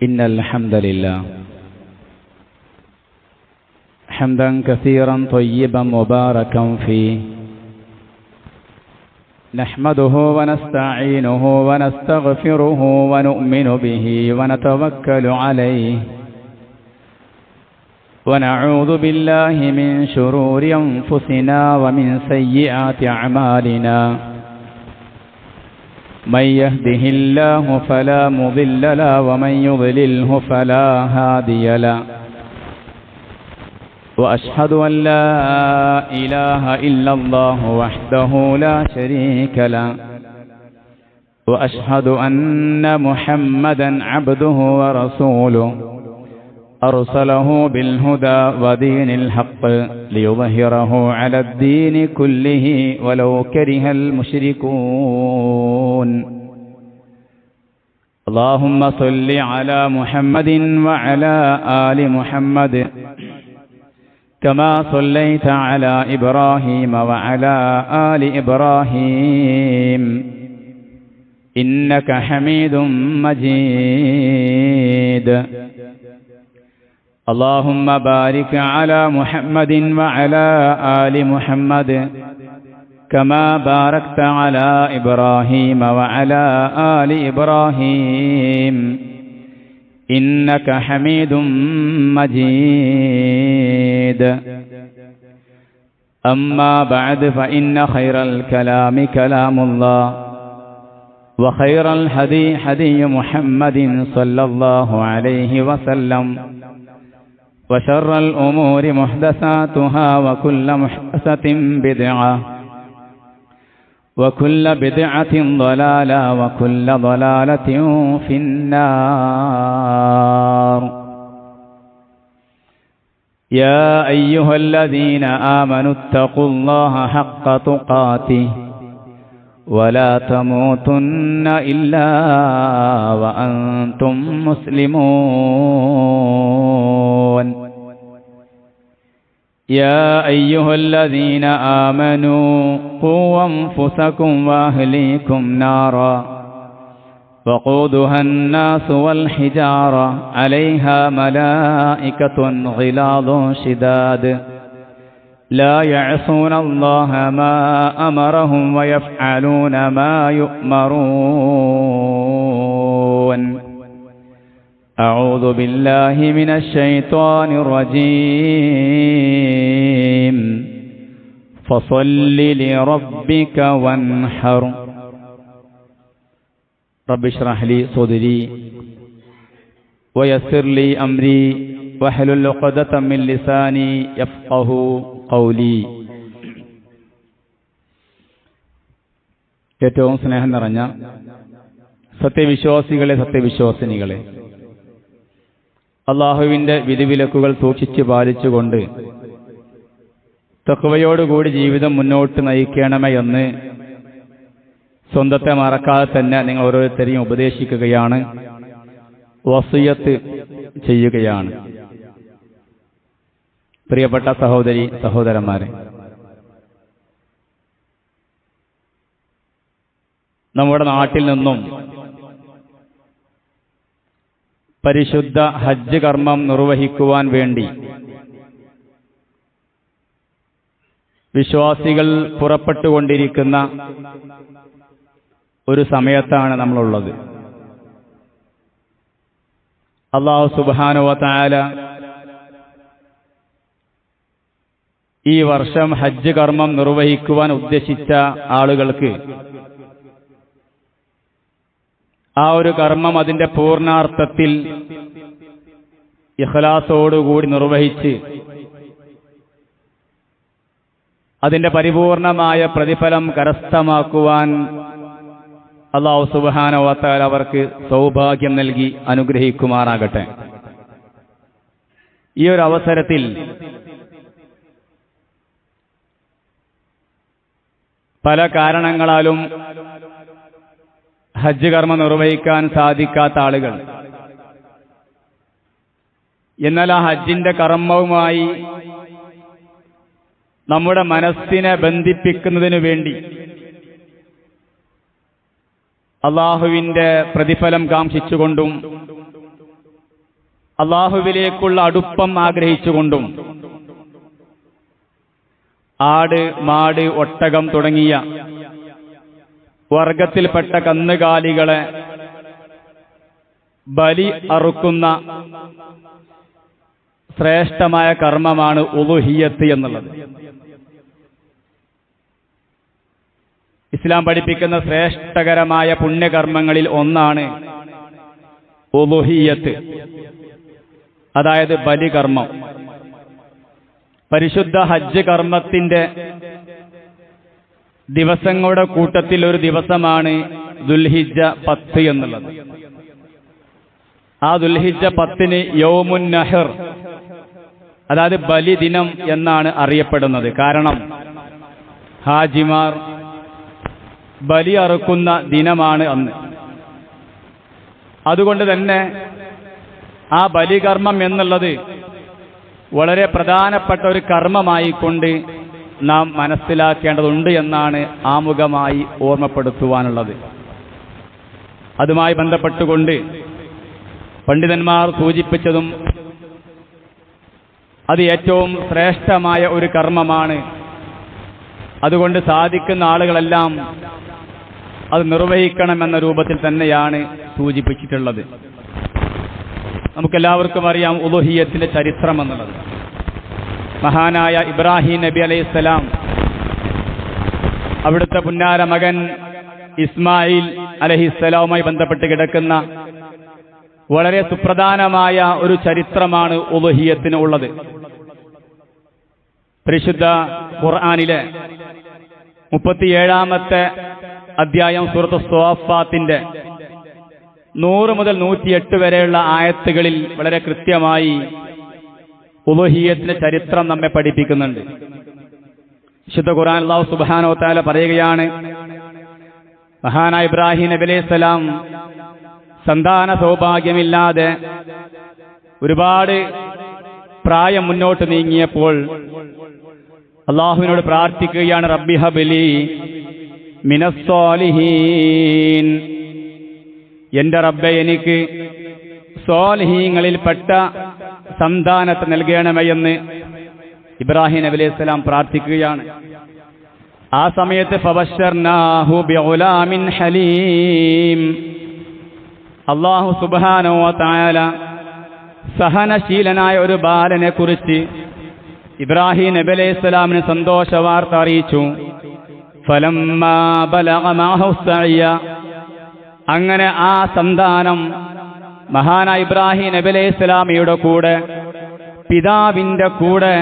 إن الحمد لله حمدا كثيرا طيبا مباركا فيه نحمده ونستعينه ونستغفره ونؤمن به ونتوكل عليه ونعوذ بالله من شرور أنفسنا ومن سيئات أعمالنا من يهده الله فلا مضل له ومن يضلله فلا هادي له وأشهد أن لا إله إلا الله وحده لا شريك له وأشهد أن محمدا عبده ورسوله أرسله بالهدى ودين الحق ليظهره على الدين كله ولو كره المشركون اللهم صل على محمد وعلى آل محمد كما صليت على إبراهيم وعلى آل إبراهيم إنك حميد مجيد اللهم بارك على محمد وعلى آل محمد كما باركت على إبراهيم وعلى آل إبراهيم إنك حميد مجيد أما بعد فإن خير الكلام كلام الله وخير الهدي هدي محمد صلى الله عليه وسلم وشر الأمور محدثاتها وكل محدثة بدعة وكل بدعة ضلالة وكل ضلالة في النار يا أيها الذين آمنوا اتقوا الله حق تقاته ولا تموتن إلا وأنتم مسلمون يا أيها الذين آمنوا قوا أنفسكم وأهليكم نارا وقودها الناس والحجارة عليها ملائكة غلاظ شداد لا يعصون الله ما أمرهم ويفعلون ما يؤمرون أعوذ بالله من الشيطان الرجيم فصل لربك وانحر رب اشرح لي صدري ويسر لي أمري واحلل عقدة من لساني يفقه قولي. ഏറ്റവും സ്നേഹം നിറഞ്ഞ സത്യവിശ്വാസികളെ, സത്യവിശ്വാസിനികളെ, അള്ളാഹുവിന്റെ വിധിവിലക്കുകൾ സൂക്ഷിച്ചു പാലിച്ചുകൊണ്ട് തഖ്വയോടുകൂടി ജീവിതം മുന്നോട്ട് നയിക്കണമേ എന്ന് സ്വന്തത്തെ മറക്കാതെ തന്നെ നിങ്ങൾ ഓരോരുത്തരെയും ഉപദേശിക്കുകയാണ്, വസിയത്ത് ചെയ്യുകയാണ്. പ്രിയപ്പെട്ട സഹോദരി സഹോദരന്മാരെ, നമ്മുടെ നാട്ടിൽ നിന്നും പരിശുദ്ധ ഹജ്ജ് കർമ്മം നിർവഹിക്കുവാൻ വേണ്ടി വിശ്വാസികൾ പുറപ്പെട്ടുകൊണ്ടിരിക്കുന്ന ഒരു സമയത്താണ് നമ്മളുള്ളത്. അല്ലാഹു സുബ്ഹാനഹു വ തആല ഈ വർഷം ഹജ്ജ് കർമ്മം നിർവഹിക്കുവാൻ ഉദ്ദേശിച്ച ആളുകൾക്ക് ആ ഒരു കർമ്മം അതിന്റെ പൂർണ്ണാർത്ഥത്തിൽ ഇഖ്ലാസോടുകൂടി നിർവഹിച്ച് അതിന്റെ പരിപൂർണമായ പ്രതിഫലം കരസ്ഥമാക്കുവാൻ അല്ലാഹു സുബ്ഹാനഹു വ തആല അവർക്ക് സൗഭാഗ്യം നൽകി അനുഗ്രഹിക്കുമാറാകട്ടെ. ഈ ഒരു അവസരത്തിൽ പല കാരണങ്ങളാലും ഹജ്ജ് കർമ്മം നിർവഹിക്കാൻ സാധിക്കാത്ത ആളുകൾ, എന്നാൽ ആ ഹജ്ജിന്റെ കർമ്മവുമായി നമ്മുടെ മനസ്സിനെ ബന്ധിപ്പിക്കുന്നതിനു വേണ്ടി അള്ളാഹുവിന്റെ പ്രതിഫലം കാംക്ഷിച്ചുകൊണ്ടും അള്ളാഹുവിലേക്കുള്ള അടുപ്പം ആഗ്രഹിച്ചുകൊണ്ടും ആട്, മാട്, ഒട്ടകം തുടങ്ങിയ വർഗത്തിൽപ്പെട്ട കന്നുകാലികളെ ബലി അറുക്കുന്ന ശ്രേഷ്ഠമായ കർമ്മമാണ് ഉളുഹിയ്യത്ത് എന്നുള്ളത്. ഇസ്ലാം പഠിപ്പിക്കുന്ന ശ്രേഷ്ഠകരമായ പുണ്യകർമ്മങ്ങളിൽ ഒന്നാണ് ഉളുഹിയ്യത്ത്, അതായത് ബലികർമ്മം. പരിശുദ്ധ ഹജ്ജ് കർമ്മത്തിന്റെ ദിവസങ്ങളുടെ കൂട്ടത്തിൽ ഒരു ദിവസമാണ് ദുൽഹിജ്ജ 10 എന്നുള്ളത്. ആ ദുൽഹിജ്ജ 10 യൗമുൻ നഹർ, അതായത് ബലിദിനം എന്നാണ് അറിയപ്പെടുന്നത്. കാരണം ഹാജിമാർ ബലി അറുക്കുന്ന ദിനമാണ് അന്ന്. അതുകൊണ്ട് തന്നെ ആ ബലികർമ്മം എന്നുള്ളത് വളരെ പ്രധാനപ്പെട്ട ഒരു കർമ്മമായിക്കൊണ്ട് നാം മനസ്സിലാക്കേണ്ടതുണ്ട് എന്നാണ് ആമുഖമായി ഓർമ്മപ്പെടുത്തുവാനുള്ളത്. അതുമായി ബന്ധപ്പെട്ടുകൊണ്ട് പണ്ഡിതന്മാർ സൂചിപ്പിച്ചതും അത് ഏറ്റവും ശ്രേഷ്ഠമായ ഒരു കർമ്മമാണ്. അതുകൊണ്ട് സാധിക്കുന്ന ആളുകളെല്ലാം അത് നിർവഹിക്കണമെന്ന രൂപത്തിൽ തന്നെയാണ് സൂചിപ്പിച്ചിട്ടുള്ളത്. നമുക്കെല്ലാവർക്കും അറിയാം ഉളുഹിയ്യത്തിന്റെ ചരിത്രം എന്നുള്ളത്. മഹാനായ ഇബ്രാഹിം നബി അലൈഹിസ്സലാം അവിടുത്തെ പുന്നാര മകൻ ഇസ്മായിൽ അലൈഹിസ്സലാമുമായി ബന്ധപ്പെട്ട് കിടക്കുന്ന വളരെ സുപ്രധാനമായ ഒരു ചരിത്രമാണ് ഉളുഹിയ്യത്തിന് ഉള്ളത്. പരിശുദ്ധ ഖുർആനിലെ 37-ാമത്തെ അധ്യായം സൂറത്ത് സ്വാഫാത്തിന്റെ 100 മുതൽ 108 വരെയുള്ള ആയത്തുകളിൽ വളരെ കൃത്യമായി ഉളുഹിയ്യത്തിന്റെ ചരിത്രം നമ്മെ പഠിപ്പിക്കുന്നുണ്ട്. വിശുദ്ധ ഖുർആൻ അല്ലാഹു സുബ്ഹാനഹു വ തആല പറയുകയാണ്, മഹാനായ ഇബ്രാഹിം നബി അലൈഹിസ്സലാം സന്താന സൗഭാഗ്യമില്ലാതെ ഒരുപാട് പ്രായം മുന്നോട്ട് നീങ്ങിയപ്പോൾ അള്ളാഹുവിനോട് പ്രാർത്ഥിക്കുകയാണ്, റബ്ബി ഹബ്ലി മിനസ് സ്വാലിഹീൻ, എന്റെ റബ്ബെ എനിക്ക് സ്വാലിഹീങ്ങളിൽപ്പെട്ട സന്താനത്തെ നൽകണമേ എന്ന് ഇബ്രാഹിം നബി അലൈഹിസ്സലാം പ്രാർത്ഥിക്കുകയാണ്. ആ സമയത്ത് ഫബശ്ശർനാഹു ബിഗുലാമിൻ ഹലീം, അല്ലാഹു സുബ്ഹാനഹു വ തആല സഹനശീലനായ ഒരു ബാലനെ കുറിച്ച് ഇബ്രാഹിം നബി അലൈഹിസ്സലാമിന് സന്തോഷ വാർത്ത അറിയിച്ചു. ഫലമ്മാ ബലഗ മഅഹു സഅയ, അങ്ങനെ ആ സന്താനം മഹാനായ ഇബ്രാഹിം നബി അലൈഹിസ്സലാമിയുടെ കൂടെ പിതാവിന്റെ കൂടെ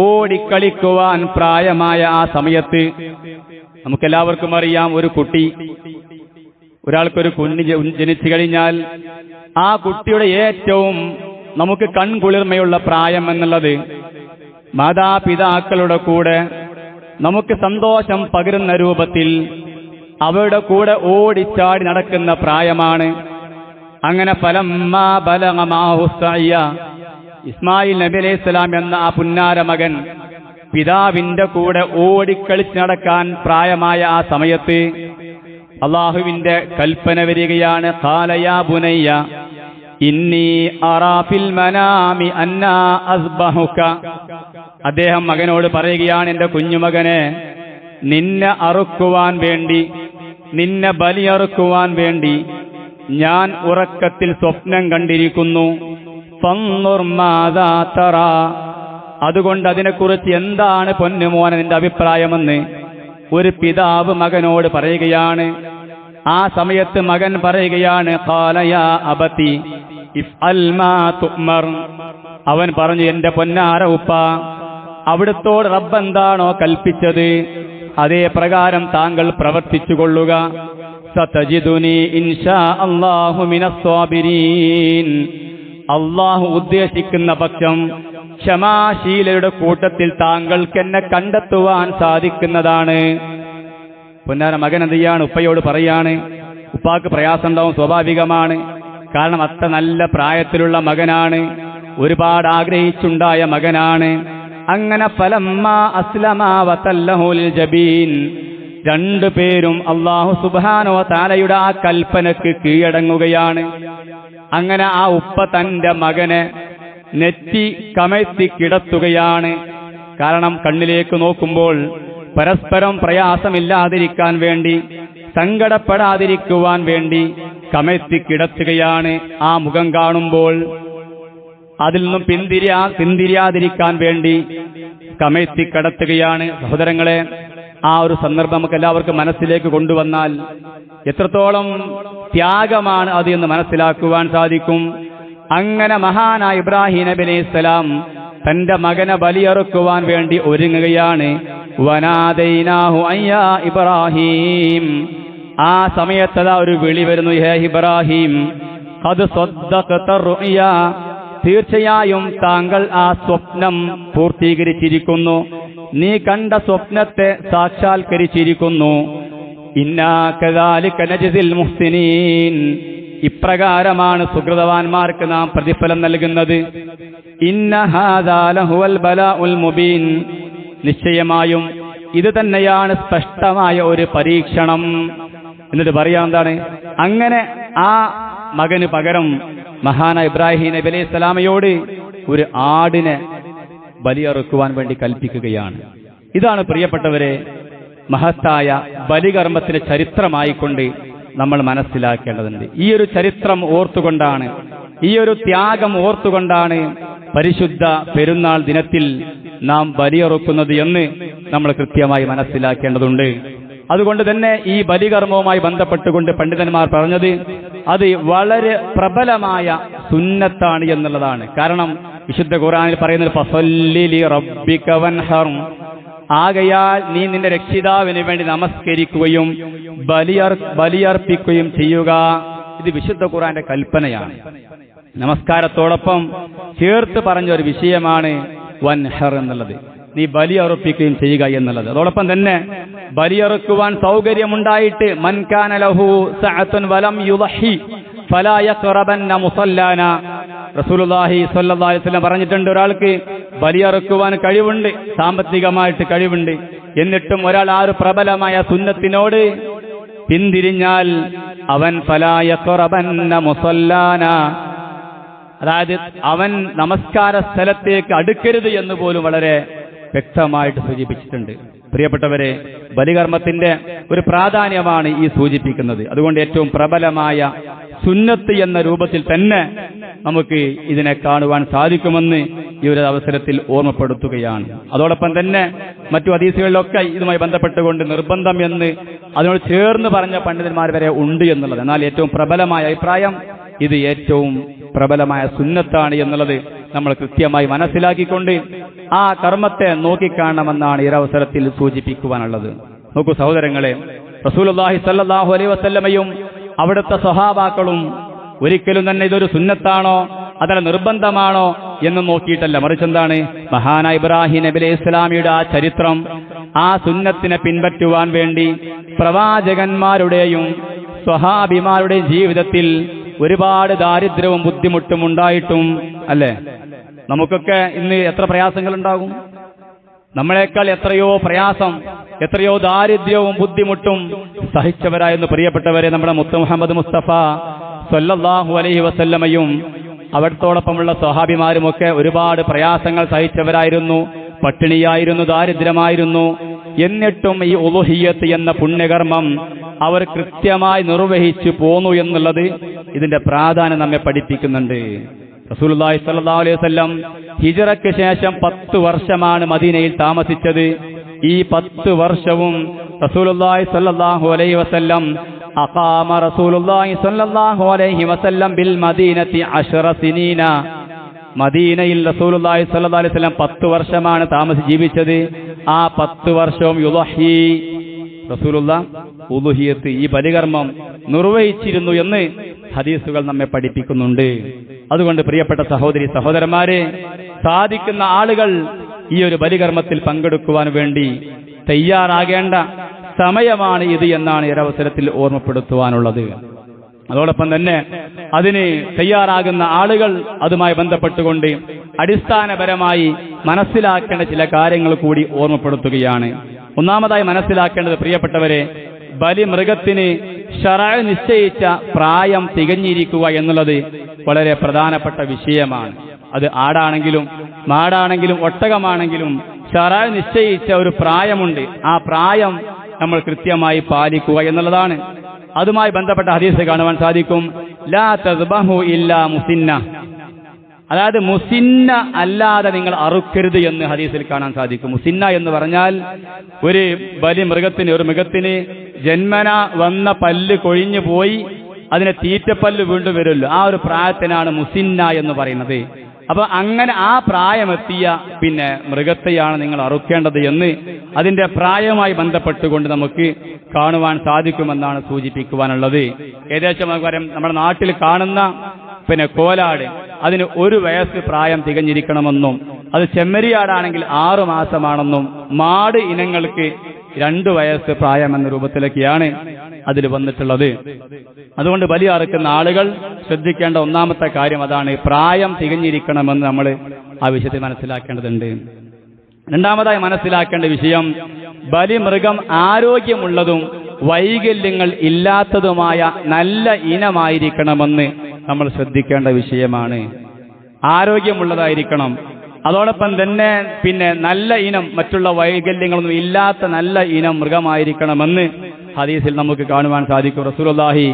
ഓടിക്കളിക്കുവാൻ പ്രായമായ ആ സമയത്ത്, നമുക്കെല്ലാവർക്കും അറിയാം, ഒരു കുട്ടി, ഒരാൾക്കൊരു കുഞ്ഞ് ജനിച്ചു കഴിഞ്ഞാൽ ആ കുട്ടിയുടെ ഏറ്റവും നമുക്ക് കൺകുളിർമയുള്ള പ്രായം എന്നുള്ളത് മാതാപിതാക്കളുടെ കൂടെ നമുക്ക് സന്തോഷം പകരുന്ന രൂപത്തിൽ അവരുടെ കൂടെ ഓടിച്ചാടി നടക്കുന്ന പ്രായമാണ്. അങ്ങനെ ഫലമ്മാ ബലഗ മഅഹു സഅയ, ഇസ്മായിൽ നബി അലൈഹിസ്സലാം എന്ന ആ പുന്നാര മകൻ പിതാവിന്റെ കൂടെ ഓടിക്കളിച്ച് നടക്കാൻ പ്രായമായ ആ സമയത്ത് അള്ളാഹുവിന്റെ കൽപ്പന വരികയാണ്, ഖാല യാ ബുനയ്യ ഇന്നി അറാ ഫിൽ മനാമി അന്നാ അസ്ബഹുക. അദ്ദേഹം മകനോട് പറയുകയാണ്, എന്റെ കുഞ്ഞുമകനെ, നിന്നെ അറുക്കുവാൻ വേണ്ടി, നിന്നെ ബലിയറുക്കുവാൻ വേണ്ടി ഞാൻ ഉറക്കത്തിൽ സ്വപ്നം കണ്ടിരിക്കുന്നു. ഫൻദുർ മാദാ തറാ, അതുകൊണ്ട് അതിനെക്കുറിച്ച് എന്താണ് പൊന്നുമോനെ നിന്റെ അഭിപ്രായമെന്ന് ഒരു പിതാവ് മകനോട് പറയുകയാണ്. ആ സമയത്ത് മകൻ പറയുകയാണ്, ഖാല യാ അബതി ഇഫ്അൽ മാ തുഅ്മർ. അവൻ പറഞ്ഞു, എന്റെ പൊന്നാര ഉപ്പ, അവിടുത്തോട് റബ്ബ് എന്താണോ കൽപ്പിച്ചത് അതേ പ്രകാരം താങ്കൾ പ്രവർത്തിച്ചു കൊള്ളുക. സതജിദുനി ഇൻഷാ അല്ലാഹു മിനസ് സ്വാബിരീൻ, അല്ലാഹു ഉദ്ദേശിക്കുന്ന പക്ഷം ക്ഷമാശീലരുടെ കൂട്ടത്തിൽ താങ്കൾക്ക് എന്നെ കണ്ടെത്തുവാൻ സാധിക്കുന്നതാണ്. പൊന്നാര മകൻ എന്ത് ചെയ്യാണ്? ഉപ്പയോട് പറയാണ്. ഉപ്പാക്ക് പ്രയാസം ഉണ്ടാവും, സ്വാഭാവികമാണ്. കാരണം അത്ര നല്ല പ്രായത്തിലുള്ള മകനാണ്, ഒരുപാട് ആഗ്രഹിച്ചുണ്ടായ മകനാണ്. അങ്ങനെ ഫലമ്മാ അസ്ലമാ വതല്ലഹു ലിൽ ജബീൻ, രണ്ടുപേരും അല്ലാഹു സുബ്ഹാനഹു വ തആലയുടെ ആ കൽപ്പനക്ക് കീഴടങ്ങുകയാണ്. അങ്ങനെ ആ ഉപ്പ തന്റെ മകനെ നെറ്റി കമഴ്ത്തി കിടത്തുകയാണ്. കാരണം കണ്ണിലേക്ക് നോക്കുമ്പോൾ പരസ്പരം പ്രയാസമില്ലാതിരിക്കാൻ വേണ്ടി, സങ്കടപ്പെടാതിരിക്കുവാൻ വേണ്ടി കമഴ്ത്തി കിടത്തുകയാണ്. ആ മുഖം കാണുമ്പോൾ അതിൽ നിന്നും പിന്തിരിയാതിരിക്കാൻ വേണ്ടി കമഴ്ത്തി കിടത്തുകയാണ്. സഹോദരങ്ങളെ, ആ ഒരു സന്ദർഭം നമുക്ക് എല്ലാവർക്കും മനസ്സിലേക്ക് കൊണ്ടുവന്നാൽ എത്രത്തോളം ത്യാഗമാണ് അത് എന്ന് മനസ്സിലാക്കുവാൻ സാധിക്കും. അങ്ങനെ മഹാനായ ഇബ്രാഹിം നബി അലൈഹിസ്സലാം തന്റെ മകനെ ബലിയറുക്കുവാൻ വേണ്ടി ഒരുങ്ങുകയാണ്. വനാദൈനാഹു അയ്യാ ഇബ്രാഹിം. ആ സമയത്തതാ ഒരു വിളി വരുന്നു, ഹേ ഇബ്രാഹിം, ഖദ് സദ്ദഖത റുഅയ, തീർച്ചയായും താങ്കൾ ആ സ്വപ്നം പൂർത്തീകരിച്ചിരിക്കുന്നു, നീ കണ്ട സ്വപ്നത്തെ സാക്ഷാത്കരിച്ചിരിക്കുന്നു. ഇന്നാ കദാലിക നജ്സിൽ മുഹ്സിനീൻ, ഇപ്രകാരമാണ് സുകൃതവാന്മാർക്ക് നാം പ്രതിഫലം നൽകുന്നത്. ഇന്ന ഹാദാ ലഹുവൽ ബലാഉൽ മുബീൻ, നിശ്ചയമായും ഇത് തന്നെയാണ് സ്പഷ്ടമായ ഒരു പരീക്ഷണം. എന്നിട്ട് പറയാം എന്താണ്? അങ്ങനെ ആ മകന് പകരം മഹാനായ ഇബ്രാഹിം നബി അലൈഹി സ്വലാമയോട് ഒരു ആടിനെ ബലിയറുക്കുവാൻ വേണ്ടി കൽപ്പിക്കുകയാണ്. ഇതാണ് പ്രിയപ്പെട്ടവരെ മഹത്തായ ബലികർമ്മത്തിന്റെ ചരിത്രമായിക്കൊണ്ട് നമ്മൾ മനസ്സിലാക്കേണ്ടതുണ്ട്. ഈ ഒരു ചരിത്രം ഓർത്തുകൊണ്ടാണ്, ഈ ഒരു ത്യാഗം ഓർത്തുകൊണ്ടാണ് പരിശുദ്ധ പെരുന്നാൾ ദിനത്തിൽ നാം ബലിയറുക്കുന്നത് എന്ന് നമ്മൾ കൃത്യമായി മനസ്സിലാക്കേണ്ടതുണ്ട്. അതുകൊണ്ട് തന്നെ ഈ ബലികർമ്മവുമായി ബന്ധപ്പെട്ടുകൊണ്ട് പണ്ഡിതന്മാർ പറഞ്ഞത് അത് വളരെ പ്രബലമായ സുന്നത്താണ് എന്നുള്ളതാണ്. കാരണം വിശുദ്ധ ഖുർആനിൽ പറയുന്നത് ഫസല്ലി ലിറബ്ബിക വൻഹർ, ആകയാൽ നീ നിന്റെ രക്ഷിതാവിന് വേണ്ടി നമസ്കരിക്കുകയും ബലിയർപ്പിക്കുകയും ചെയ്യുക. ഇത് വിശുദ്ധ ഖുർആന്റെ കൽപ്പനയാണ്. നമസ്കാരത്തോടൊപ്പം ചേർത്ത് പറഞ്ഞ ഒരു വിഷയമാണ് വൻഹർ എന്നുള്ളത്, നീ ബലിയർപ്പിക്കുകയും ചെയ്യുക എന്നുള്ളത്. അതോടൊപ്പം തന്നെ ബലിയറുക്കുവാൻ സൗകര്യമുണ്ടായിട്ട് മൻ കാന ലഹു സഅത്തുൻ വലം യുളഹി ഫലാ യഖറബന്ന മുസല്ലാന, റസൂലുള്ളാഹി സ്വല്ലല്ലാഹു അലൈഹി വസല്ലം പറഞ്ഞിട്ടുണ്ട്, ഒരാൾക്ക് ബലിയറുക്കുവാൻ കഴിവുണ്ട്, സാമ്പത്തികമായിട്ട് കഴിവുണ്ട്, എന്നിട്ടും ഒരാൾ ആ ഒരു പ്രബലമായ സുന്നത്തിനോട് പിന്തിരിഞ്ഞാൽ അവൻ ഫലാ യഖറബന്ന മുസല്ലാന, അതായത് അവൻ നമസ്കാര സ്ഥലത്തേക്ക് അടുക്കരുത് എന്ന് പോലും വളരെ വ്യക്തമായിട്ട് സൂചിപ്പിച്ചിട്ടുണ്ട്. പ്രിയപ്പെട്ടവരെ, ബലികർമ്മത്തിന്റെ ഒരു പ്രാധാന്യമാണ് ഈ സൂചിപ്പിക്കുന്നത്. അതുകൊണ്ട് ഏറ്റവും പ്രബലമായ സുന്നത്ത് എന്ന രൂപത്തിൽ തന്നെ നമുക്ക് ഇതിനെ കാണുവാൻ സാധിക്കുമെന്ന് ഈ ഒരു അവസരത്തിൽ ഓർമ്മപ്പെടുത്തുകയാണ്. അതോടൊപ്പം തന്നെ മറ്റു ഹദീസുകളിലൊക്കെ ഇതുമായി ബന്ധപ്പെട്ടുകൊണ്ട് നിർബന്ധം എന്ന് അതിനോട് ചേർന്ന് പറഞ്ഞ പണ്ഡിതന്മാർ വരെ ഉണ്ട് എന്നുള്ളത്. എന്നാൽ ഏറ്റവും പ്രബലമായ അഭിപ്രായം ഇത് ഏറ്റവും പ്രബലമായ സുന്നത്താണ് എന്നുള്ളത് നമ്മൾ കൃത്യമായി മനസ്സിലാക്കിക്കൊണ്ട് ആ കർമ്മത്തെ നോക്കിക്കാണണമെന്നാണ് ഈ അവസരത്തിൽ സൂചിപ്പിക്കുവാനുള്ളത്. നോക്കൂ സഹോദരങ്ങളെ, റസൂലുള്ളാഹി സ്വല്ലല്ലാഹു അലൈഹി വസല്ലമയും അവിടുത്തെ സ്വഹാബാക്കളും ഒരിക്കലും തന്നെ ഇതൊരു സുന്നത്താണോ അതല്ല നിർബന്ധമാണോ എന്ന് നോക്കിയിട്ടല്ല, മറിച്ച് എന്താണ്, മഹാനായ ഇബ്രാഹിം നബി അലൈഹി ഇസ്ലാമിയുടെ ആ ചരിത്രം, ആ സുന്നത്തിനെ പിൻപറ്റുവാൻ വേണ്ടി പ്രവാചകന്മാരുടെയും സ്വഹാബിമാരുടെയും ജീവിതത്തിൽ ഒരുപാട് ദാരിദ്ര്യവും ബുദ്ധിമുട്ടും ഉണ്ടായിട്ടും അല്ലേ, നമുക്കൊക്കെ ഇന്ന് എത്ര പ്രയാസങ്ങൾ ഉണ്ടാകും, നമ്മളെക്കാൾ എത്രയോ പ്രയാസം, എത്രയോ ദാരിദ്ര്യവും ബുദ്ധിമുട്ടും സഹിച്ചവരായെന്ന് പ്രിയപ്പെട്ടവരെ നമ്മുടെ മുത്ത് മുഹമ്മദ് മുസ്തഫ സ്വല്ലല്ലാഹു അലൈഹി വസല്ലമയും അവിടത്തോടൊപ്പമുള്ള സ്വഹാബിമാരുമൊക്കെ ഒരുപാട് പ്രയാസങ്ങൾ സഹിച്ചവരായിരുന്നു. പട്ടിണിയായിരുന്നു, ദാരിദ്ര്യമായിരുന്നു. എന്നിട്ടും ഈ ഉളുഹിയ്യത്ത് എന്ന പുണ്യകർമ്മം അവർ കൃത്യമായി നിർവഹിച്ചു പോന്നു എന്നുള്ളത് ഇതിന്റെ പ്രാധാന്യം നമ്മെ പഠിപ്പിക്കുന്നുണ്ട്. റസൂലുള്ളാഹി സ്വല്ലല്ലാഹു അലൈഹി വസല്ലം ഹിജ്റയ്ക്ക് ശേഷം 10 വർഷമാണ് മദീനയിൽ താമസിച്ചത്. ഈ 10 വർഷവും റസൂലുള്ളാഹി സ്വല്ലല്ലാഹു അലൈഹി വസല്ലം അഖാമ റസൂലുള്ളാഹി സ്വല്ലല്ലാഹു അലൈഹി വസല്ലം ബിൽ മദീനത്തി 10 സിനീന, മദീനയിൽ റസൂലുള്ളാഹി സ്വല്ലല്ലാഹു അലൈഹി വസല്ലം 10 വർഷമാണ് ജീവിച്ചത്. ആ 10 വർഷവും യുളഹി, റസൂലുള്ളാഹി ഉളുഹിയത്ത്, ഈ ബലികർമ്മം നിർവഹിച്ചിരുന്നു എന്ന് ഹദീസുകൾ നമ്മെ പഠിപ്പിക്കുന്നുണ്ട്. അതുകൊണ്ട് പ്രിയപ്പെട്ട സഹോദരി സഹോദരന്മാരെ, സാധിക്കുന്ന ആളുകൾ ഈ ഒരു ബലികർമ്മത്തിൽ പങ്കെടുക്കുവാൻ വേണ്ടി തയ്യാറാകേണ്ട സമയമാണ് ഇത് എന്നാണ് ഈ അവസരത്തിൽ ഓർമ്മപ്പെടുത്തുവാനുള്ളത്. അതോടൊപ്പം തന്നെ അതിന് തയ്യാറാകുന്ന ആളുകൾ അതുമായി ബന്ധപ്പെട്ടുകൊണ്ട് അടിസ്ഥാനപരമായി മനസ്സിലാക്കേണ്ട ചില കാര്യങ്ങൾ കൂടി ഓർമ്മപ്പെടുത്തുകയാണ്. ഒന്നാമതായി മനസ്സിലാക്കേണ്ടത് പ്രിയപ്പെട്ടവരെ, ബലി മൃഗത്തിന് ശറഅ് നിശ്ചയിച്ച പ്രായം തികഞ്ഞിരിക്കുക എന്നുള്ളത് വളരെ പ്രധാനപ്പെട്ട വിഷയമാണ്. അത് ആടാണെങ്കിലും മാടാണെങ്കിലും ഒട്ടകമാണെങ്കിലും ശറഅ് നിശ്ചയിച്ച ഒരു പ്രായമുണ്ട്. ആ പ്രായം നമ്മൾ കൃത്യമായി പാലിക്കുക എന്നുള്ളതാണ്. അതുമായി ബന്ധപ്പെട്ട ഹദീസ് കാണുവാൻ സാധിക്കും. ലാ തസ്ബഹു ഇല്ലാ മുസിന്ന, അതായത് മുസിന്ന അല്ലാതെ നിങ്ങൾ അറുക്കരുത് എന്ന് ഹദീസിൽ കാണാൻ സാധിക്കും. മുസിന്ന എന്ന് പറഞ്ഞാൽ ഒരു ബലി ഒരു മൃഗത്തിന് ജന്മന വന്ന പല്ല് കൊഴിഞ്ഞു പോയി അതിനെ തീറ്റപ്പല്ല് വീണ്ടും വരുമല്ലോ, ആ ഒരു പ്രായത്തിനാണ് മുസിന്ന എന്ന് പറയുന്നത്. അപ്പൊ അങ്ങനെ ആ പ്രായമെത്തിയ മൃഗത്തെയാണ് നിങ്ങൾ അറുക്കേണ്ടത് എന്ന് അതിന്റെ പ്രായവുമായി ബന്ധപ്പെട്ടുകൊണ്ട് നമുക്ക് കാണുവാൻ സാധിക്കുമെന്നാണ് സൂചിപ്പിക്കുവാനുള്ളത്. ഏകദേശം നമ്മുടെ നാട്ടിൽ കാണുന്ന കോലാട്, അതിന് 1 വയസ്സ് പ്രായം തികഞ്ഞിരിക്കണമെന്നും, അത് ചെമ്മരിയാടാണെങ്കിൽ 6 മാസമാണെന്നും, മാട് ഇനങ്ങൾക്ക് 2 വയസ്സ് പ്രായം എന്ന രൂപത്തിലൊക്കെയാണ് അതിൽ വന്നിട്ടുള്ളത്. അതുകൊണ്ട് ബലി അറുക്കുന്ന ആളുകൾ ശ്രദ്ധിക്കേണ്ട ഒന്നാമത്തെ കാര്യം അതാണ്, പ്രായം തികഞ്ഞിരിക്കണമെന്ന് നമ്മൾ ആ വിഷയത്തിൽ മനസ്സിലാക്കേണ്ടതുണ്ട്. രണ്ടാമതായി മനസ്സിലാക്കേണ്ട വിഷയം, ബലിമൃഗം ആരോഗ്യമുള്ളതും വൈകല്യങ്ങൾ ഇല്ലാത്തതുമായ നല്ല ഇനമായിരിക്കണമെന്ന് നമ്മൾ ശ്രദ്ധിക്കേണ്ട വിഷയമാണ്. ആരോഗ്യമുള്ളതായിരിക്കണം. അതോടൊപ്പം തന്നെ നല്ല ഇനം, മറ്റുള്ള വൈകല്യങ്ങളൊന്നും ഇല്ലാത്ത നല്ല ഇനം മൃഗമായിരിക്കണമെന്ന് ഹദീസിൽ നമുക്ക് കാണുവാൻ സാധിക്കും. റസൂലുള്ളാഹി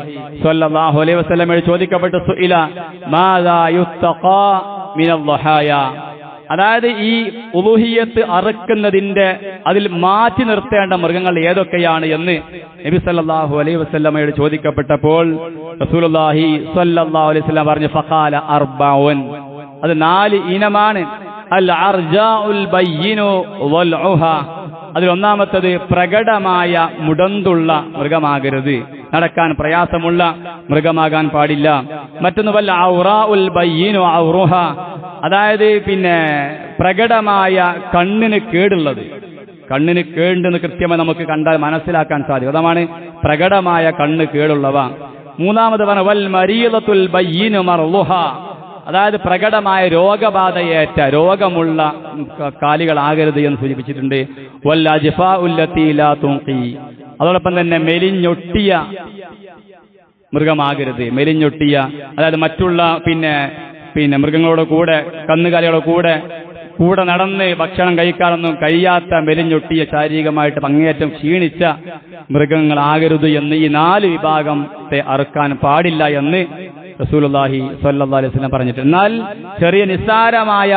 സ്വല്ലല്ലാഹു അലൈഹി വസല്ലമയോട് ചോദിക്കപ്പെട്ട സുഇല മാദാ യുത്തഖാ മിനൽ ദഹായ, അതായത് ഈ ഉളുഹിയ്യത്ത് അറുക്കുന്നതിന്റെ അതിൽ മാറ്റി നിർത്തേണ്ട മൃഗങ്ങൾ ഏതൊക്കെയാണ് എന്ന് നബി സല്ലല്ലാഹു അലൈഹി വസല്ലമയോട് ചോദിക്കപ്പെട്ടപ്പോൾ റസൂലുള്ളാഹി സ്വല്ലല്ലാഹു അലൈഹി വസല്ലം പറഞ്ഞു, ഫഖാല അർബഉൻ, അത് 4 ഇനമാണ്. അൽ അർജാഉൽ ബയ്യിനു വൽഉഹ, അതിൽ ഒന്നാമത്തത് പ്രകടമായ മുടന്തുള്ള മൃഗമാകരുത്, നടക്കാൻ പ്രയാസമുള്ള മൃഗമാകാൻ പാടില്ല. മറ്റൊന്ന് വൽ ഔറാഉൽ ബയ്യിനു ഔറുഹ, അതായത് പ്രകടമായ കണ്ണിന് കേടുള്ളത്, കണ്ണിന് കേടുണ്ടെന്ന് കൃത്യമായി നമുക്ക് കണ്ടാൽ മനസ്സിലാക്കാൻ സാധിക്കും. അതാണ് പ്രകടമായ കണ്ണ് കേടുള്ളവ. മൂന്നാമത് പറഞ്ഞ വൽ മരീദത്തുൽ ബയ്യിനു മർളുഹ, അതായത് പ്രകടമായ രോഗബാധയേറ്റ രോഗമുള്ള കാലികളാകരുത് എന്ന് സൂചിപ്പിച്ചിട്ടുണ്ട്. വൽ അജ്ഫാഉൽ ലത്തി ലാ തുൻഖി, അതോടൊപ്പം തന്നെ മെലിഞ്ഞൊട്ടിയ മൃഗമാകരുത്. മെലിഞ്ഞൊട്ടിയ, അതായത് മറ്റുള്ള മൃഗങ്ങളോട് കൂടെ, കന്നുകാലികളുടെ കൂടെ നടന്ന് ഭക്ഷണം കഴിക്കാനൊന്നും കഴിയാത്ത മെലിഞ്ഞൊട്ടിയ, ശാരീരികമായിട്ട് അങ്ങേയറ്റം ക്ഷീണിച്ച മൃഗങ്ങളാകരുത് എന്ന് ഈ 4 വിഭാഗത്തെ അറുക്കാൻ പാടില്ല എന്ന് റസൂലുള്ളാഹി സ്വല്ലല്ലാഹു അലൈഹി വസല്ലം പറഞ്ഞിട്ടുണ്ട്. എന്നാൽ ചെറിയ നിസ്സാരമായ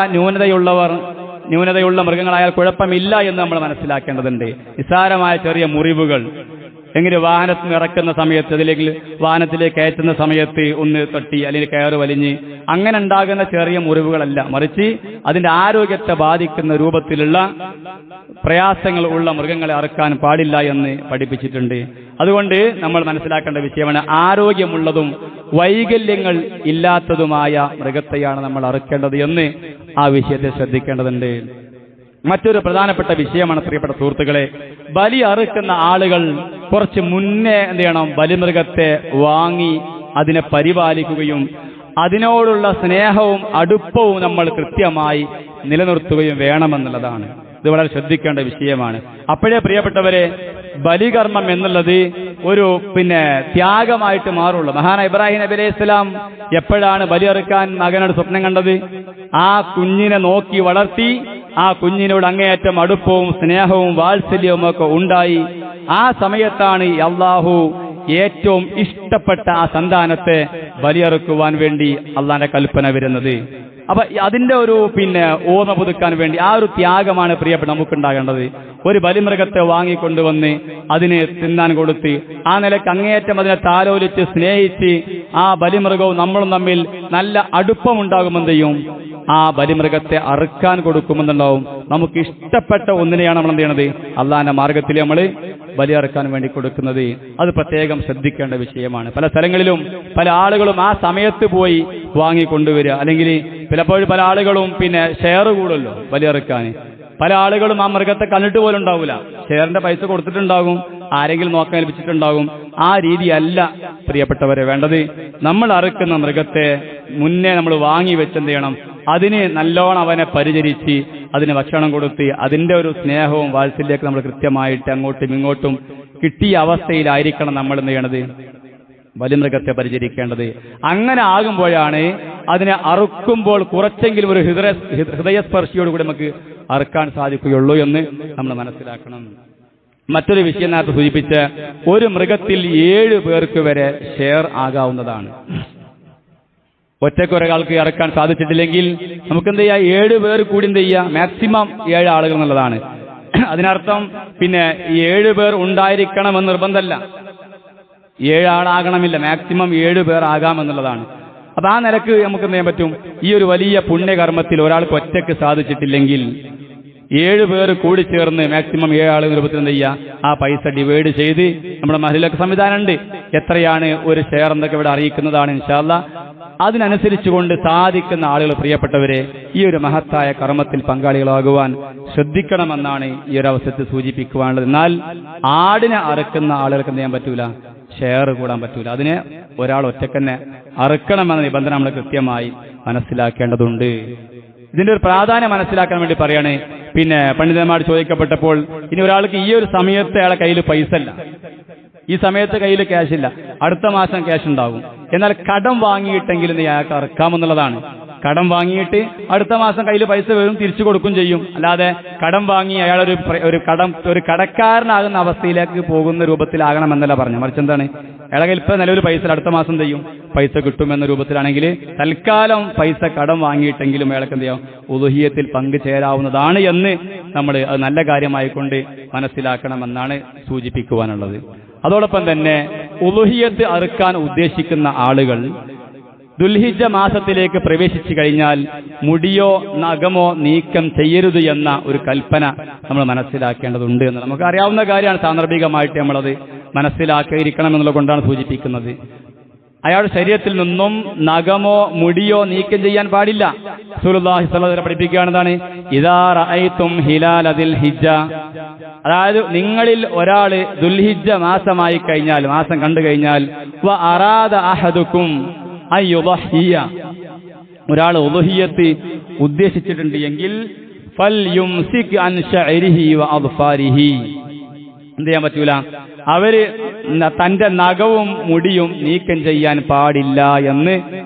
ന്യൂനതയുള്ള മൃഗങ്ങളായാൽ കുഴപ്പമില്ല എന്ന് നമ്മൾ മനസ്സിലാക്കേണ്ടതുണ്ട്. നിസ്സാരമായ ചെറിയ മുറിവുകൾ, എങ്ങനെ വാഹനത്തിൽ നിന്ന് ഇറക്കുന്ന സമയത്ത് അതിലേക്ക് വാഹനത്തിലേക്ക് കയറ്റുന്ന സമയത്ത് ഒന്ന് തട്ടി അല്ലെങ്കിൽ കയറ് വലിഞ്ഞ് അങ്ങനെ ഉണ്ടാകുന്ന ചെറിയ മുറിവുകളല്ല, മറിച്ച് അതിന്റെ ആരോഗ്യത്തെ ബാധിക്കുന്ന രൂപത്തിലുള്ള പ്രയാസങ്ങൾ ഉള്ള മൃഗങ്ങളെ അറുക്കാൻ പാടില്ല എന്ന് പഠിപ്പിച്ചിട്ടുണ്ട്. അതുകൊണ്ട് നമ്മൾ മനസ്സിലാക്കേണ്ട വിഷയമാണ്, ആരോഗ്യമുള്ളതും വൈകല്യങ്ങൾ ഇല്ലാത്തതുമായ മൃഗത്തെയാണ് നമ്മൾ അറുക്കേണ്ടത് എന്ന് ആ വിഷയത്തെ ശ്രദ്ധിക്കേണ്ടതുണ്ട്. മറ്റൊരു പ്രധാനപ്പെട്ട വിഷയമാണ് പ്രിയപ്പെട്ട സുഹൃത്തുക്കളെ, ബലി അറുക്കുന്ന ആളുകൾ കുറച്ച് മുന്നേ എന്ത് ചെയ്യണം, ബലിമൃഗത്തെ വാങ്ങി അതിനെ പരിപാലിക്കുകയും അതിനോടുള്ള സ്നേഹവും അടുപ്പവും നമ്മൾ കൃത്യമായി നിലനിർത്തുകയും വേണമെന്നുള്ളതാണ്. ഇത് വളരെ ശ്രദ്ധിക്കേണ്ട വിഷയമാണ്. അപ്പോഴേ പ്രിയപ്പെട്ടവരെ, ബലികർമ്മം എന്നുള്ളത് ഒരു ത്യാഗമായിട്ട് മാറുള്ളൂ. മഹാനായ ഇബ്രാഹിം നബി അലൈഹി സ്വലാം എപ്പോഴാണ് ബലിയറുക്കാൻ മകനോട് സ്വപ്നം കണ്ടത്? ആ കുഞ്ഞിനെ നോക്കി വളർത്തി ആ കുഞ്ഞിനോട് അങ്ങേയറ്റം അടുപ്പവും സ്നേഹവും വാത്സല്യവും ഒക്കെ ഉണ്ടായി. ആ സമയത്താണ് അള്ളാഹു ഏറ്റവും ഇഷ്ടപ്പെട്ട ആ സന്താനത്തെ ബലിയറുക്കുവാൻ വേണ്ടി അള്ളാന്റെ കൽപ്പന വരുന്നത്. അപ്പൊ അതിന്റെ ഒരു ഓർമ്മ പുതുക്കാൻ വേണ്ടി ആ ഒരു ത്യാഗമാണ് പ്രിയപ്പെട്ട നമുക്കുണ്ടാകേണ്ടത്. ഒരു ബലിമൃഗത്തെ വാങ്ങിക്കൊണ്ടുവന്ന് അതിന് തിന്നാൻ കൊടുത്ത് ആ നിലയ്ക്ക് അങ്ങേയറ്റം അതിനെ താലോലിച്ച് സ്നേഹിച്ച് ആ ബലിമൃഗവും നമ്മളും തമ്മിൽ നല്ല അടുപ്പമുണ്ടാകുമെന്ന് ചെയ്യും. ആ ബലിമൃഗത്തെ അറുക്കാൻ കൊടുക്കുമെന്നുണ്ടാവും. നമുക്ക് ഇഷ്ടപ്പെട്ട ഒന്നിനെയാണ് നമ്മൾ എന്ത് ചെയ്യണത്, അള്ളാന്റെ മാർഗത്തിൽ നമ്മൾ ബലി അറുക്കാൻ വേണ്ടി കൊടുക്കുന്നത്. അത് പ്രത്യേകം ശ്രദ്ധിക്കേണ്ട വിഷയമാണ്. പല സ്ഥലങ്ങളിലും പല ആളുകളും ആ സമയത്ത് പോയി വാങ്ങിക്കൊണ്ടുവരിക, അല്ലെങ്കിൽ പലപ്പോഴും പല ആളുകളും ഷെയർ കൂടുമല്ലോ ബലി അറുക്കാൻ. പല ആളുകളും ആ മൃഗത്തെ കണ്ടിട്ട് പോലും ഉണ്ടാവില്ല, ഷെയറിന്റെ പൈസ കൊടുത്തിട്ടുണ്ടാകും, ആരെങ്കിലും നോക്കാൻ ഏൽപ്പിച്ചിട്ടുണ്ടാകും. ആ രീതിയല്ല പ്രിയപ്പെട്ടവരെ വേണ്ടത്. നമ്മൾ അറുക്കുന്ന മൃഗത്തെ മുന്നേ നമ്മൾ വാങ്ങി വെച്ചെന്ത് ചെയ്യണം, അതിന് നല്ലോണം അവനെ പരിചരിച്ച് അതിന് ഭക്ഷണം കൊടുത്ത് അതിന്റെ ഒരു സ്നേഹവും വാത്സല്യമൊക്കെ നമ്മൾ കൃത്യമായിട്ട് അങ്ങോട്ടും ഇങ്ങോട്ടും കിട്ടിയ അവസ്ഥയിലായിരിക്കണം നമ്മൾ എന്ത് ചെയ്യണത്, ബലിമൃഗത്തെ പരിചരിക്കേണ്ടത്. അങ്ങനെ ആകുമ്പോഴാണ് അതിനെ അറുക്കുമ്പോൾ കുറച്ചെങ്കിലും ഒരു ഹൃദയസ്പർശിയോടുകൂടി നമുക്ക് അറുക്കാൻ സാധിക്കുകയുള്ളൂ എന്ന് നമ്മൾ മനസ്സിലാക്കണം. മറ്റൊരു വിഷയം നേരത്തെ സൂചിപ്പിച്ച ഒരു മൃഗത്തിൽ 7 പേർക്ക് വരെ ഷെയർ ആകാവുന്നതാണ്. ഒറ്റക്കൊരാൾക്ക് ഇറക്കാൻ സാധിച്ചിട്ടില്ലെങ്കിൽ നമുക്ക് എന്ത് ചെയ്യാം, 7 പേർ കൂടി എന്ത് ചെയ്യുക, മാക്സിമം 7 ആളുകൾ എന്നുള്ളതാണ്. അതിനർത്ഥം പിന്നെ 7 പേർ ഉണ്ടായിരിക്കണമെന്ന് നിർബന്ധമല്ല, 7 ആളാകണമില്ല, മാക്സിമം 7 പേർ ആകാമെന്നുള്ളതാണ്. അപ്പൊ ആ നിലക്ക് നമുക്ക് എന്ത് ചെയ്യാൻ പറ്റും, ഈ ഒരു വലിയ പുണ്യകർമ്മത്തിൽ ഒരാൾക്ക് ഒറ്റയ്ക്ക് സാധിച്ചിട്ടില്ലെങ്കിൽ 7 പേർ കൂടി ചേർന്ന് മാക്സിമം 7 ആളുകൾ രൂപത്തിൽ എന്ത് ചെയ്യുക, ആ പൈസ ഡിവൈഡ് ചെയ്ത് നമ്മുടെ മഹലിലൊക്കെ സംവിധാനമുണ്ട്, എത്രയാണ് ഒരു ഷെയർ എന്നൊക്കെ ഇവിടെ അറിയിക്കുന്നതാണ് ഇൻഷാ അല്ലാഹ്. അതിനനുസരിച്ചുകൊണ്ട് സാധിക്കുന്ന ആളുകൾ പ്രിയപ്പെട്ടവരെ ഈ ഒരു മഹത്തായ കർമ്മത്തിൽ പങ്കാളികളാകുവാൻ ശ്രദ്ധിക്കണമെന്നാണ് ഈ ഒരു അവസരത്തിൽ സൂചിപ്പിക്കുവാനുള്ളത്. എന്നാൽ ആടിനെ അറുക്കുന്ന ആളുകൾക്ക് എന്ത് ചെയ്യാൻ പറ്റൂല, ഷെയർ കൂടാൻ പറ്റൂല. അതിനെ ഒരാൾ ഒറ്റക്കന്നെ അറുക്കണമെന്ന നിബന്ധന നമ്മൾ കൃത്യമായി മനസ്സിലാക്കേണ്ടതുണ്ട്. ഇതിന്റെ ഒരു പ്രാധാന്യം മനസ്സിലാക്കാൻ വേണ്ടി പറയാണ്. പിന്നെ പണ്ഡിതന്മാർ ചോദിക്കപ്പെട്ടപ്പോൾ ഇനി ഒരാൾക്ക് ഈ ഒരു സമയത്ത് അയാളെ കയ്യിൽ പൈസ ഇല്ല, ഈ സമയത്ത് കയ്യിൽ ക്യാഷ് ഇല്ല, അടുത്ത മാസം ക്യാഷ് ഉണ്ടാകും, എന്നാൽ കടം വാങ്ങിയിട്ടെങ്കിലും അയാൾക്ക് അറക്കാമെന്നുള്ളതാണ്. കടം വാങ്ങിയിട്ട് അടുത്ത മാസം കയ്യിൽ പൈസ വരും, തിരിച്ചു കൊടുക്കും ചെയ്യും. അല്ലാതെ കടം വാങ്ങി അയാളൊരു ഒരു കടക്കാരനാകുന്ന അവസ്ഥയിലേക്ക് പോകുന്ന രൂപത്തിലാകണമെന്നല്ല പറഞ്ഞു. മറിച്ച് എന്താണ്, അയാളെ കയ്യിൽ ഇപ്പം നിലവിൽ പൈസ അടുത്ത മാസം ചെയ്യും പൈസ കിട്ടുമെന്ന രൂപത്തിലാണെങ്കിൽ തൽക്കാലം പൈസ കടം വാങ്ങിയിട്ടെങ്കിലും അയാൾക്ക് എന്ത് ചെയ്യാം, ഉളുഹിയത്തിൽ പങ്കുചേരാവുന്നതാണ് എന്ന് നമ്മൾ അത് നല്ല കാര്യമായിക്കൊണ്ട് മനസ്സിലാക്കണമെന്നാണ് സൂചിപ്പിക്കുവാനുള്ളത്. അതോടൊപ്പം തന്നെ ഉളുഹിയത്ത് അറുക്കാൻ ഉദ്ദേശിക്കുന്ന ആളുകൾ ദുൽഹിജ്ജ മാസത്തിലേക്ക് പ്രവേശിച്ചു കഴിഞ്ഞാൽ മുടിയോ നഖമോ നീക്കം ചെയ്യരുത് എന്ന ഒരു കൽപ്പന നമ്മൾ മനസ്സിലാക്കേണ്ടതുണ്ട് എന്ന് നമുക്ക് അറിയാവുന്ന കാര്യമാണ്. സാന്ദർഭികമായിട്ട് നമ്മളത് മനസ്സിലാക്കിയിരിക്കണം എന്നുള്ളത് കൊണ്ടാണ് സൂചിപ്പിക്കുന്നത്. അയാളുടെ ശരീരത്തിൽ നിന്നും നഖമോ മുടിയോ നീക്കം ചെയ്യാൻ പാടില്ല. റസൂലുള്ളാഹി സ്വല്ലല്ലാഹു അലൈഹി വസല്ലം പഠിപ്പിക്കുകയാണെന്നാണ്, ഇദാ റഅയ്തും ഹിലാല ദിൽ ഹിജ്ജ, അതായത് നിങ്ങളിൽ ഒരാൾ ദുൽഹിജ്ജ മാസമായി കഴിഞ്ഞാൽ, മാസം കണ്ടു കഴിഞ്ഞാൽ, വ അറാദ അഹദുക്കും അയ്യുദഹിയ, ഒരാൾ ഉളുഹിയത്ത് ഉദ്ദേശിച്ചിട്ടുണ്ട് എങ്കിൽ ഫൽയുംസിക് അൻ ശഅരിഹി വ അദ്ഫാരിഹി, എന്ത് ചെയ്യാൻ പറ്റൂല, അവര് തന്റെ നഖവും മുടിയും നീക്കം ചെയ്യാൻ പാടില്ല എന്ന്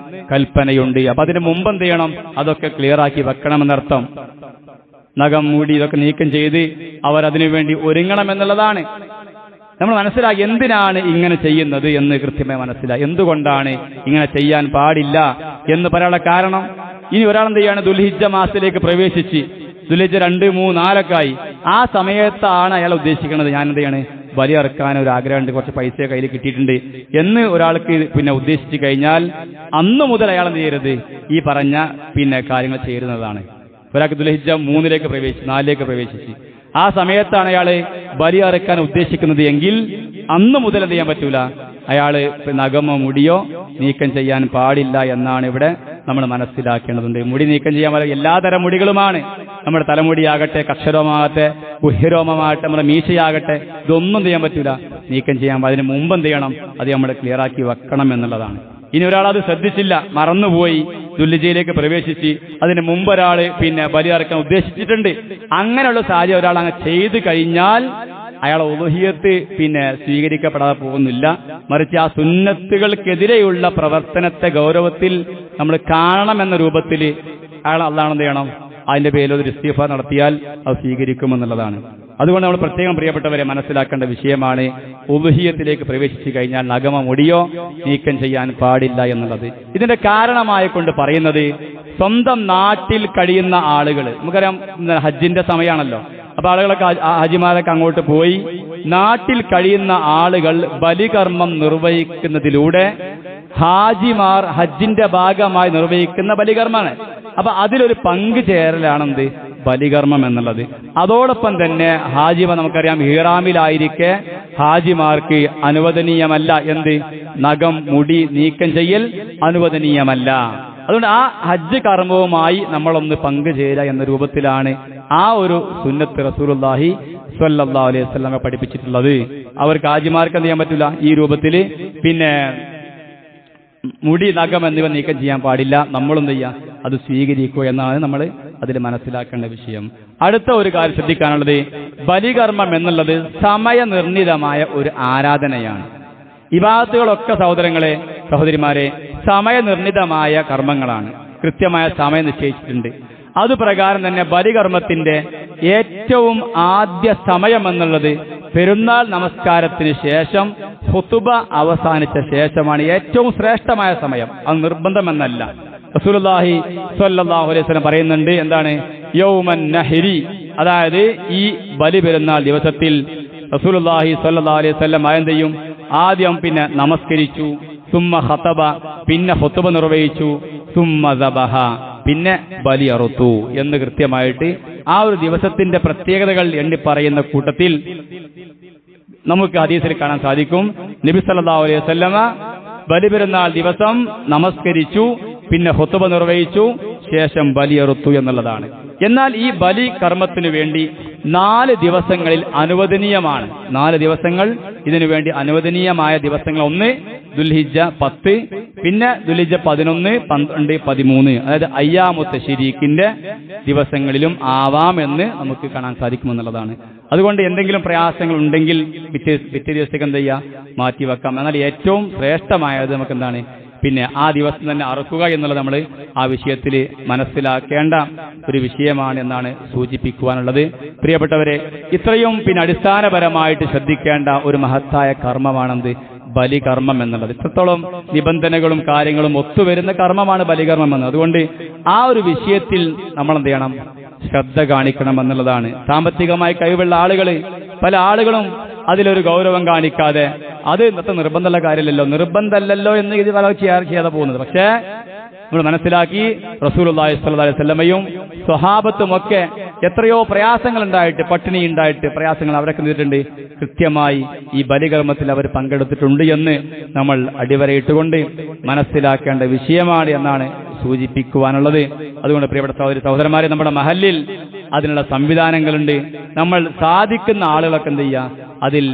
കൽപ്പനയുണ്ട്. അപ്പൊ അതിന് മുമ്പ് എന്ത് ചെയ്യണം, അതൊക്കെ ക്ലിയർ ആക്കി വെക്കണമെന്നർത്ഥം. നഖം മുടി ഇതൊക്കെ നീക്കം ചെയ്ത് അവരതിനു വേണ്ടി ഒരുങ്ങണം എന്നുള്ളതാണ്. നമ്മൾ മനസ്സിലാക്കി എന്തിനാണ് ഇങ്ങനെ ചെയ്യുന്നത് എന്ന് കൃത്യമായി മനസ്സിലായി. എന്തുകൊണ്ടാണ് ഇങ്ങനെ ചെയ്യാൻ പാടില്ല എന്ന് പറയാനുള്ള കാരണം, ഇനി ഒരാൾ എന്ത് ചെയ്യാണ്, ദുൽഹിജ്ജ മാസത്തിലേക്ക് പ്രവേശിച്ച് ദുൽഹിജ്ജ 2, 3, 4 ആയി, ആ സമയത്താണ് അയാൾ ഉദ്ദേശിക്കുന്നത്, ഞാൻ എന്ത് ചെയ്യാണ്, ബലി അറുക്കാൻ ഒരു ആഗ്രഹമുണ്ട്, കുറച്ച് പൈസ കയ്യിൽ കിട്ടിയിട്ടുണ്ട് എന്ന് ഒരാൾക്ക് പിന്നെ ഉദ്ദേശിച്ചു കഴിഞ്ഞാൽ അന്ന് മുതൽ അയാൾ എന്ത് ചെയ്യരുത്, ഈ പറഞ്ഞ പിന്നെ കാര്യങ്ങൾ ചേരുന്നതാണ്. ഒരാൾക്ക് ദുൽഹിജ്ജ 3ലേക്ക് പ്രവേശിച്ച് 4ലേക്ക് പ്രവേശിച്ച് ആ സമയത്താണ് അയാൾ ബലി അറുക്കാൻ ഉദ്ദേശിക്കുന്നത് എങ്കിൽ അന്ന് മുതൽ എന്ത് ചെയ്യാൻ പറ്റൂല, അയാള് നഖമോ മുടിയോ നീക്കം ചെയ്യാൻ പാടില്ല എന്നാണ് ഇവിടെ നമ്മൾ മനസ്സിലാക്കേണ്ടതുണ്ട്. മുടി നീക്കം ചെയ്യാൻ പറ്റില്ല, എല്ലാതരം മുടികളുമാണ്. നമ്മുടെ തലമുടിയാകട്ടെ, കക്ഷരോമാകട്ടെ, ഗുഹ്യരോമമാകട്ടെ, നമ്മുടെ മീശയാകട്ടെ, ഇതൊന്നും ചെയ്യാൻ പറ്റൂല, നീക്കം ചെയ്യാൻ. അതിന് മുമ്പ് എന്ത് ചെയ്യണം, അത് നമ്മൾ ക്ലിയർ ആക്കി വെക്കണം എന്നുള്ളതാണ്. ഇനി ഒരാൾ അത് ശ്രദ്ധിച്ചില്ല, മറന്നുപോയി, ദുൽഹിജ്ജയിലേക്ക് പ്രവേശിച്ച് അതിന് മുമ്പ് ഒരാൾ പിന്നെ ബലി അറുക്കാൻ ഉദ്ദേശിച്ചിട്ടുണ്ട്, അങ്ങനെയുള്ള സാഹചര്യം ഒരാൾ അങ്ങ് ചെയ്തു കഴിഞ്ഞാൽ അയാളെ ഉളുഹിയത്ത് പിന്നെ സ്വീകരിക്കപ്പെടാതെ പോകുന്നില്ല. മറിച്ച് ആ സുന്നത്തുകൾക്കെതിരെയുള്ള പ്രവർത്തനത്തെ ഗൗരവത്തിൽ നമ്മൾ കാണണമെന്ന രൂപത്തിൽ അയാൾ അല്ലാതെ എന്ത് ചെയ്യണം, അതിന്റെ പേരിൽ ഒരു ഇസ്തിഗ്ഫാർ നടത്തിയാൽ അത് സ്വീകരിക്കുമെന്നുള്ളതാണ്. അതുകൊണ്ട് നമ്മൾ പ്രത്യേകം പ്രിയപ്പെട്ടവരെ മനസ്സിലാക്കേണ്ട വിഷയമാണ്, ഉളുഹിയത്തിലേക്ക് പ്രവേശിച്ചു കഴിഞ്ഞാൽ നഖമോ മുടിയോ നീക്കം ചെയ്യാൻ പാടില്ല എന്നുള്ളത്. ഇതിന്റെ കാരണമായി കൊണ്ട് പറയുന്നത്, സ്വന്തം നാട്ടിൽ കഴിയുന്ന ആളുകൾ, നമുക്കറിയാം ഹജ്ജിന്റെ സമയമാണല്ലോ, അപ്പൊ ആളുകളൊക്കെ ഹാജിമാരൊക്കെ അങ്ങോട്ട് പോയി നാട്ടിൽ കഴിയുന്ന ആളുകൾ ബലികർമ്മം നിർവഹിക്കുന്നതിലൂടെ ഹാജിമാർ ഹജ്ജിന്റെ ഭാഗമായി നിർവഹിക്കുന്ന ബലികർമ്മമാണ്. അപ്പൊ അതിലൊരു പങ്കു ചേരലാണെന്ത്, ബലികർമ്മം എന്നുള്ളത്. അതോടൊപ്പം തന്നെ ഹാജിമാർ, നമുക്കറിയാം ഇഹ്റാമിലായിരിക്കെ ഹാജിമാർക്ക് അനുവദനീയമല്ല എന്ത്, നഖം മുടി നീക്കം ചെയ്യൽ അനുവദനീയമല്ല. അതുകൊണ്ട് ആ ഹജ്ജ് കർമ്മവുമായി നമ്മളൊന്ന് പങ്കുചേരുക എന്ന രൂപത്തിലാണ് ആ ഒരു സുന്നത്ത് റസൂലുള്ളാഹി സ്വല്ലല്ലാഹു അലൈഹി വസല്ലം പഠിപ്പിച്ചിട്ടുള്ളത്. അവർക്ക് ഹാജിമാർക്ക് എന്ത് ചെയ്യാൻ പറ്റില്ല, ഈ രൂപത്തിൽ പിന്നെ മുടി നഖം എന്നിവ നീക്കം ചെയ്യാൻ പാടില്ല, നമ്മളെന്ത് ചെയ്യുക, അത് സ്വീകരിക്കുക എന്നാണ് നമ്മൾ അതിൽ മനസ്സിലാക്കേണ്ട വിഷയം. അടുത്ത ഒരു കാര്യം ശ്രദ്ധിക്കാനുള്ളത്, ബലികർമ്മം എന്നുള്ളത് സമയനിർണിതമായ ഒരു ആരാധനയാണ്. ഇബാദത്തുകളൊക്കെ സഹോദരങ്ങളെ, സഹോദരിമാരെ, സമയനിർണിതമായ കർമ്മങ്ങളാണ്. കൃത്യമായ സമയം നിശ്ചയിച്ചിട്ടുണ്ട്. അതുപ്രകാരം തന്നെ ബലികർമ്മത്തിന്റെ ഏറ്റവും ആദ്യ സമയം എന്നുള്ളത് പെരുന്നാൾ നമസ്കാരത്തിന് ശേഷം ഖുതുബ അവസാനിച്ച ശേഷമാണ് ഏറ്റവും ശ്രേഷ്ഠമായ സമയം. അത് നിർബന്ധമെന്നല്ല. റസൂലുള്ളാഹി സ്വല്ലല്ലാഹു അലൈഹി വസല്ലം പറയുന്നുണ്ട്, എന്താണ്? യൗമൻ നഹരി, അതായത് ഈ ബലി പെരുന്നാൾ ദിവസത്തിൽ റസൂലുള്ളാഹി സ്വല്ലല്ലാഹു അലൈഹി വസല്ലം എന്ത് ചെയ്യും? ആദ്യം പിന്നെ നമസ്കരിച്ചു, സുമ്മ ഖതബ, പിന്നെ ഖുതുബ നിർവഹിച്ചു, സുമ്മ ദബഹ, പിന്നെ ബലി അറുത്തു എന്ന് കൃത്യമായിട്ട് ആ ഒരു ദിവസത്തിന്റെ പ്രത്യേകതകൾ എണ്ണി പറയുന്ന കൂട്ടത്തിൽ നമുക്ക് ഹദീസിൽ കാണാൻ സാധിക്കും. നബി സല്ലല്ലാഹു അലൈഹി വസല്ലമ ബലി പെരുന്നാൾ ദിവസം നമസ്കരിച്ചു, പിന്നെ ഖുതുബ നിർവഹിച്ചു, ശേഷം ബലിയറുത്തു എന്നുള്ളതാണ്. എന്നാൽ ഈ ബലി കർമ്മത്തിനു വേണ്ടി 4 ദിവസങ്ങളിൽ അനുവദനീയമാണ്. 4 ദിവസങ്ങൾ ഇതിനു വേണ്ടി അനുവദനീയമായ ദിവസങ്ങൾ. ഒന്ന് ദുൽഹിജ്ജ 10, പിന്നെ ദുൽഹിജ്ജ 11, 12, 13, അതായത് അയ്യാമു തശ്രീഖിന്റെ ദിവസങ്ങളിലും ആവാമെന്ന് നമുക്ക് കാണാൻ സാധിക്കുമെന്നുള്ളതാണ്. അതുകൊണ്ട് എന്തെങ്കിലും പ്രയാസങ്ങൾ ഉണ്ടെങ്കിൽ പിറ്റേ ദിവസത്തേക്ക് എന്ത് ചെയ്യുക? മാറ്റിവെക്കാം. എന്നാൽ ഏറ്റവും ശ്രേഷ്ഠമായത് നമുക്ക് എന്താണ്? പിന്നെ ആ ദിവസം തന്നെ അറുക്കുക എന്നുള്ളത് നമ്മൾ ആ വിഷയത്തിൽ മനസ്സിലാക്കേണ്ട ഒരു വിഷയമാണ് എന്നാണ് സൂചിപ്പിക്കുവാനുള്ളത്. പ്രിയപ്പെട്ടവരെ, ഇത്രയും പിന്നെ അടിസ്ഥാനപരമായിട്ട് ശ്രദ്ധിക്കേണ്ട ഒരു മഹത്തായ കർമ്മമാണെന്ത്? ബലികർമ്മം എന്നുള്ളത്. ഇത്രത്തോളം നിബന്ധനകളും കാര്യങ്ങളും ഒത്തുവരുന്ന കർമ്മമാണ് ബലികർമ്മം എന്നത്. അതുകൊണ്ട് ആ ഒരു വിഷയത്തിൽ നമ്മൾ എന്ത് ചെയ്യണം? ശ്രദ്ധ കാണിക്കണം എന്നുള്ളതാണ്. സാമ്പത്തികമായി കഴിവുള്ള ആളുകൾ, പല ആളുകളും അതിലൊരു ഗൗരവം കാണിക്കാതെ, അത് ഇന്നത്തെ നിർബന്ധമുള്ള കാര്യമല്ലല്ലോ എന്ന് ഇത് ചെയ്യാതെ പോകുന്നത്. പക്ഷേ നമ്മൾ മനസ്സിലാക്കി, റസൂലുള്ളാഹി സ്വല്ലല്ലാഹു അലൈഹി വസല്ലമയും സ്വഹാബത്തുമൊക്കെ എത്രയോ പ്രയാസങ്ങൾ ഉണ്ടായിട്ട്, പട്ടിണി ഉണ്ടായിട്ട് പ്രയാസങ്ങൾ അവരൊക്കെ ചെയ്തിട്ടുണ്ട്. കൃത്യമായി ഈ ബലികർമ്മത്തിൽ അവർ പങ്കെടുത്തിട്ടുണ്ട് എന്ന് നമ്മൾ അടിവരയിട്ടുകൊണ്ട് മനസ്സിലാക്കേണ്ട വിഷയമാണ് എന്നാണ് സൂചിപ്പിക്കുവാനുള്ളത്. അതുകൊണ്ട് പ്രിയപ്പെട്ട സഹോദരന്മാരെ, നമ്മുടെ മഹല്ലിൽ അതിനുള്ള സംവിധാനങ്ങളുണ്ട്. നമ്മൾ സാധിക്കുന്ന ആളുകളൊക്കെ എന്ത് ചെയ്യുക? അതിൽ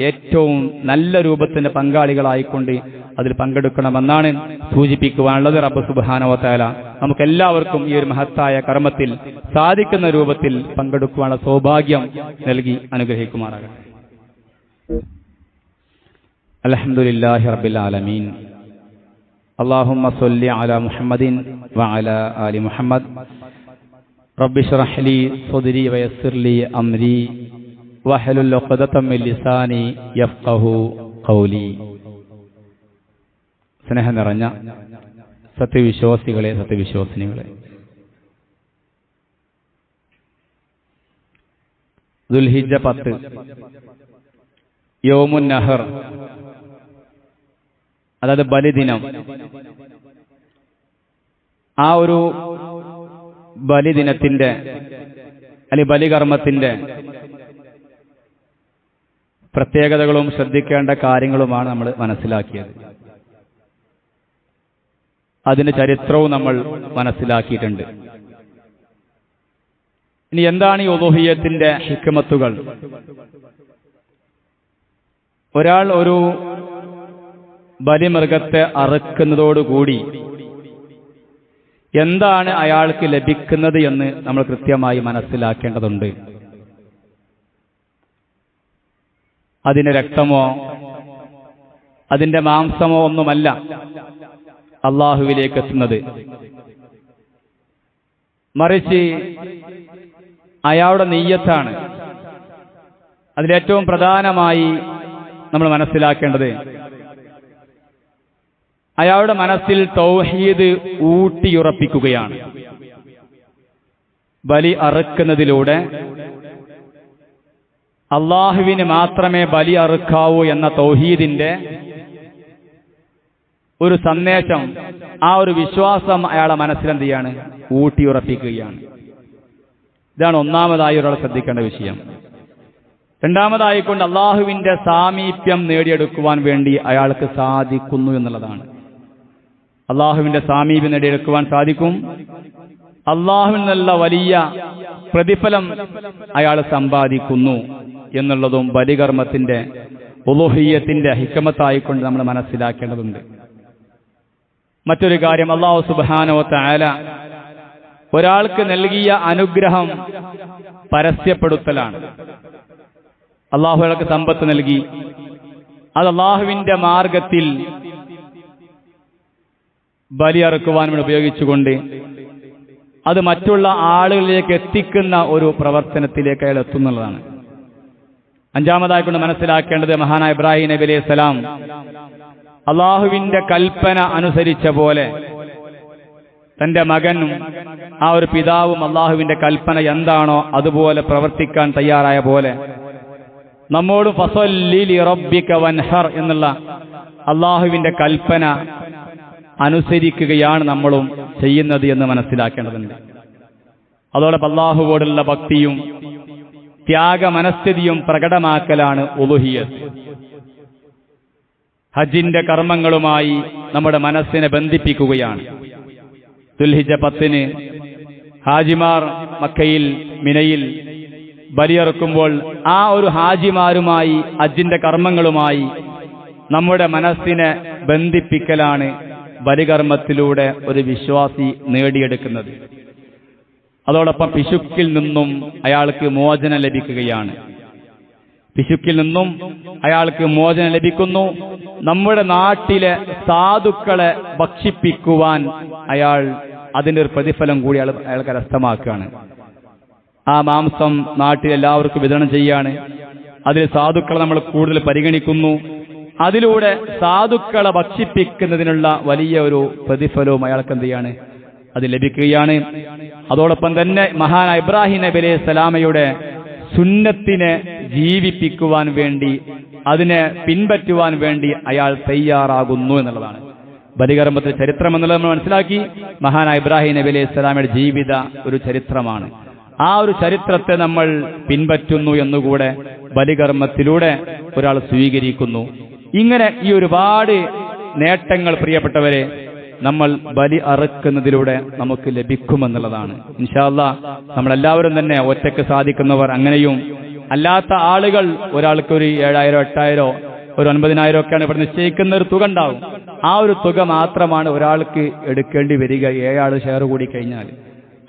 ഏറ്റവും നല്ല രൂപത്തിന്റെ പങ്കാളികളായിക്കൊണ്ട് അതിൽ പങ്കെടുക്കണമെന്നാണ് സൂചിപ്പിക്കുവാനുള്ളത്. റബ്ബ് സുബ്ഹാനഹു വ തആല നമുക്കെല്ലാവർക്കും ഈ ഒരു മഹത്തായ കർമ്മത്തിൽ സാധിക്കുന്ന രൂപത്തിൽ പങ്കെടുക്കുവാനുള്ള സൗഭാഗ്യം നൽകി അനുഗ്രഹിക്കുമാറാകട്ടെ. അൽഹംദുലില്ലാഹി റബ്ബിൽ ആലമീൻ. അല്ലാഹുമ്മ സ്വല്ലി അലാ മുഹമ്മദിൻ വഅലാ ആലി മുഹമ്മദ്. റബ്ബി ഇശ്റഹ് ലി സ്വദ്രി വയസ്സിർ ലി അംരി വഹ്ലുൽ ഉഖ്ദതം മിൻ ലിസാനി യഫ്ഖഹു ഖൗലി. സ്നേഹം നിറഞ്ഞ സത്യവിശ്വാസികളെ, സത്യവിശ്വാസിനികളെ, ദുൽഹിജ്ജ 10 യൗമുൻ നഹർ, അതായത് ബലിദിനം. ആ ഒരു ബലിദിനത്തിന്റെ അല്ലെങ്കിൽ ബലികർമ്മത്തിന്റെ പ്രത്യേകതകളും ശ്രദ്ധിക്കേണ്ട കാര്യങ്ങളുമാണ് നമ്മൾ മനസ്സിലാക്കിയത്. അതിന്റെ ചരിത്രവും നമ്മൾ മനസ്സിലാക്കിയിട്ടുണ്ട്. ഇനി എന്താണ് ഈ ഉളുഹിയ്യത്തിന്റെ ഹിക്മത്തുകൾ? ഒരാൾ ഒരു ബലിമൃഗത്തെ അറുക്കുന്നതോടുകൂടി എന്താണ് അയാൾക്ക് ലഭിക്കുന്നത് എന്ന് നമ്മൾ കൃത്യമായി മനസ്സിലാക്കേണ്ടതുണ്ട്. അതിന് രക്തമോ അതിന്റെ മാംസമോ ഒന്നുമല്ല അള്ളാഹുവിലേക്ക് എത്തുന്നത്. മറിച്ച് അയാളുടെ നിയ്യത്താണ്. അതിലേറ്റവും പ്രധാനമായി നമ്മൾ മനസ്സിലാക്കേണ്ടത്, അയാളുടെ മനസ്സിൽ തൗഹീദ് ഊട്ടിയുറപ്പിക്കുകയാണ്. ബലി അറുക്കുന്നതിലൂടെ അള്ളാഹുവിന് മാത്രമേ ബലി അറുക്കാവൂ എന്ന തൗഹീദിന്റെ ഒരു സന്ദേശം, ആ ഒരു വിശ്വാസം അയാളെ മനസ്സിലെന്ത് ചെയ്യാണ്? ഊട്ടിയുറപ്പിക്കുകയാണ്. ഇതാണ് ഒന്നാമതായി ഒരാൾ ശ്രദ്ധിക്കേണ്ട വിഷയം. രണ്ടാമതായിക്കൊണ്ട് അള്ളാഹുവിന്റെ സാമീപ്യം നേടിയെടുക്കുവാൻ വേണ്ടി അയാൾക്ക് സാധിക്കുന്നു എന്നുള്ളതാണ്. അള്ളാഹുവിന്റെ സാമീപ്യം നേടിയെടുക്കുവാൻ സാധിക്കും. അള്ളാഹുവിൽ നിന്നുള്ള വലിയ പ്രതിഫലം അയാൾ സമ്പാദിക്കുന്നു എന്നുള്ളതും ബലികർമ്മത്തിന്റെ ഉളുഹിയ്യത്തിന്റെ ഹിക്മത്തായിക്കൊണ്ട് നമ്മൾ മനസ്സിലാക്കേണ്ടതുണ്ട്. മറ്റൊരു കാര്യം, അല്ലാഹു സുബ്ഹാനഹു വ തആല ഒരാൾക്ക് നൽകിയ അനുഗ്രഹം പരസ്യപ്പെടുത്തലാണ്. അള്ളാഹു അയാൾക്ക് സമ്പത്ത് നൽകി, അത് അള്ളാഹുവിന്റെ മാർഗത്തിൽ ബലിയറുക്കുവാൻ വേണ്ടി ഉപയോഗിച്ചുകൊണ്ട് അത് മറ്റുള്ള ആളുകളിലേക്ക് എത്തിക്കുന്ന ഒരു പ്രവർത്തനത്തിലേക്ക് അയാൾ എത്തുന്നുള്ളതാണ്. അഞ്ചാമതായി കൊണ്ട് മനസ്സിലാക്കേണ്ടത്, മഹാനായ ഇബ്രാഹിം നബി അലൈഹി സ്വലാം അള്ളാഹുവിന്റെ കൽപ്പന അനുസരിച്ച പോലെ തന്റെ മകനും ആ ഒരു പിതാവും അള്ളാഹുവിന്റെ കൽപ്പന എന്താണോ അതുപോലെ പ്രവർത്തിക്കാൻ തയ്യാറായ പോലെ നമ്മോട് ഫസല്ലി ലിറബ്ബിക വൻഹർ എന്നുള്ള അള്ളാഹുവിന്റെ കൽപ്പന അനുസരിക്കുകയാണ് നമ്മളും ചെയ്യുന്നത് എന്ന് മനസ്സിലാക്കേണ്ടതുണ്ട്. അതോടൊപ്പം അള്ളാഹുവോടുള്ള ഭക്തിയും ത്യാഗമനസ്ഥിതിയും പ്രകടമാക്കലാണ് ഉളുഹിയ്യത്ത്. ഹജ്ജിന്റെ കർമ്മങ്ങളുമായി നമ്മുടെ മനസ്സിനെ ബന്ധിപ്പിക്കുകയാണ്. ദുൽഹിജ്ജ 10 ഹാജിമാർ മക്കയിൽ മിനയിൽ ബലിയറുക്കുമ്പോൾ ആ ഒരു ഹാജിമാരുമായി ഹജ്ജിന്റെ കർമ്മങ്ങളുമായി നമ്മുടെ മനസ്സിനെ ബന്ധിപ്പിക്കലാണ് ബലികർമ്മത്തിലൂടെ ഒരു വിശ്വാസി നേടിയെടുക്കുന്നത്. അതോടൊപ്പം പിശുക്കിൽ നിന്നും അയാൾക്ക് മോചനം ലഭിക്കുകയാണ്. പിശുക്കിൽ നിന്നും അയാൾക്ക് മോചനം ലഭിക്കുന്നു. നമ്മുടെ നാട്ടിലെ സാധുക്കളെ ഭക്ഷിപ്പിക്കുവാൻ അയാൾ അതിൻ്റെ ഒരു പ്രതിഫലം കൂടി അയാൾ കരസ്ഥമാക്കുകയാണ്. ആ മാംസം നാട്ടിൽ എല്ലാവർക്കും വിതരണം ചെയ്യാണ്. അതിൽ സാധുക്കളെ നമ്മൾ കൂടുതൽ പരിഗണിക്കുന്നു. അതിലൂടെ സാധുക്കളെ ഭക്ഷിപ്പിക്കുന്നതിനുള്ള വലിയ ഒരു പ്രതിഫലവും അയാൾക്ക് എന്ത് ചെയ്യാണ്, അത് ലഭിക്കുകയാണ്. അതോടൊപ്പം തന്നെ മഹാനായ ഇബ്രാഹിം നബി അലൈഹി സ്വലാമയുടെ സുന്നത്തിനെ ജീവിപ്പിക്കുവാൻ വേണ്ടി, അതിനെ പിൻപറ്റുവാൻ വേണ്ടി അയാൾ തയ്യാറാകുന്നു എന്നുള്ളതാണ് ബലികർമ്മത്തിന്റെ ചരിത്രം എന്നുള്ളത് നമ്മൾ മനസ്സിലാക്കി. മഹാനായ ഇബ്രാഹിം നബി അലൈഹി സ്വലാമയുടെ ജീവിത ഒരു ചരിത്രമാണ്. ആ ഒരു ചരിത്രത്തെ നമ്മൾ പിൻപറ്റുന്നു എന്നുകൂടെ ബലികർമ്മത്തിലൂടെ ഒരാൾ സ്വീകരിക്കുന്നു. ഇങ്ങനെ ഈ ഒരുപാട് നേട്ടങ്ങൾ പ്രിയപ്പെട്ടവരെ നമ്മൾ ബലി അറുക്കുന്നതിലൂടെ നമുക്ക് ലഭിക്കുമെന്നുള്ളതാണ്. ഇൻഷാ അല്ലാഹ് നമ്മളെല്ലാവരും തന്നെ ഒറ്റയ്ക്ക് സാധിക്കുന്നവർ, അങ്ങനെയും അല്ലാത്ത ആളുകൾ, ഒരാൾക്ക് ഒരു 7,000 8,000 ഒരു 9,000 ഒക്കെയാണ് ഇവിടെ നിശ്ചയിക്കുന്ന ഒരു തുക ഉണ്ടാവും. ആ ഒരു തുക മാത്രമാണ് ഒരാൾക്ക് എടുക്കേണ്ടി വരിക 7 ആൾ ഷെയർ കൂടി കഴിഞ്ഞാൽ.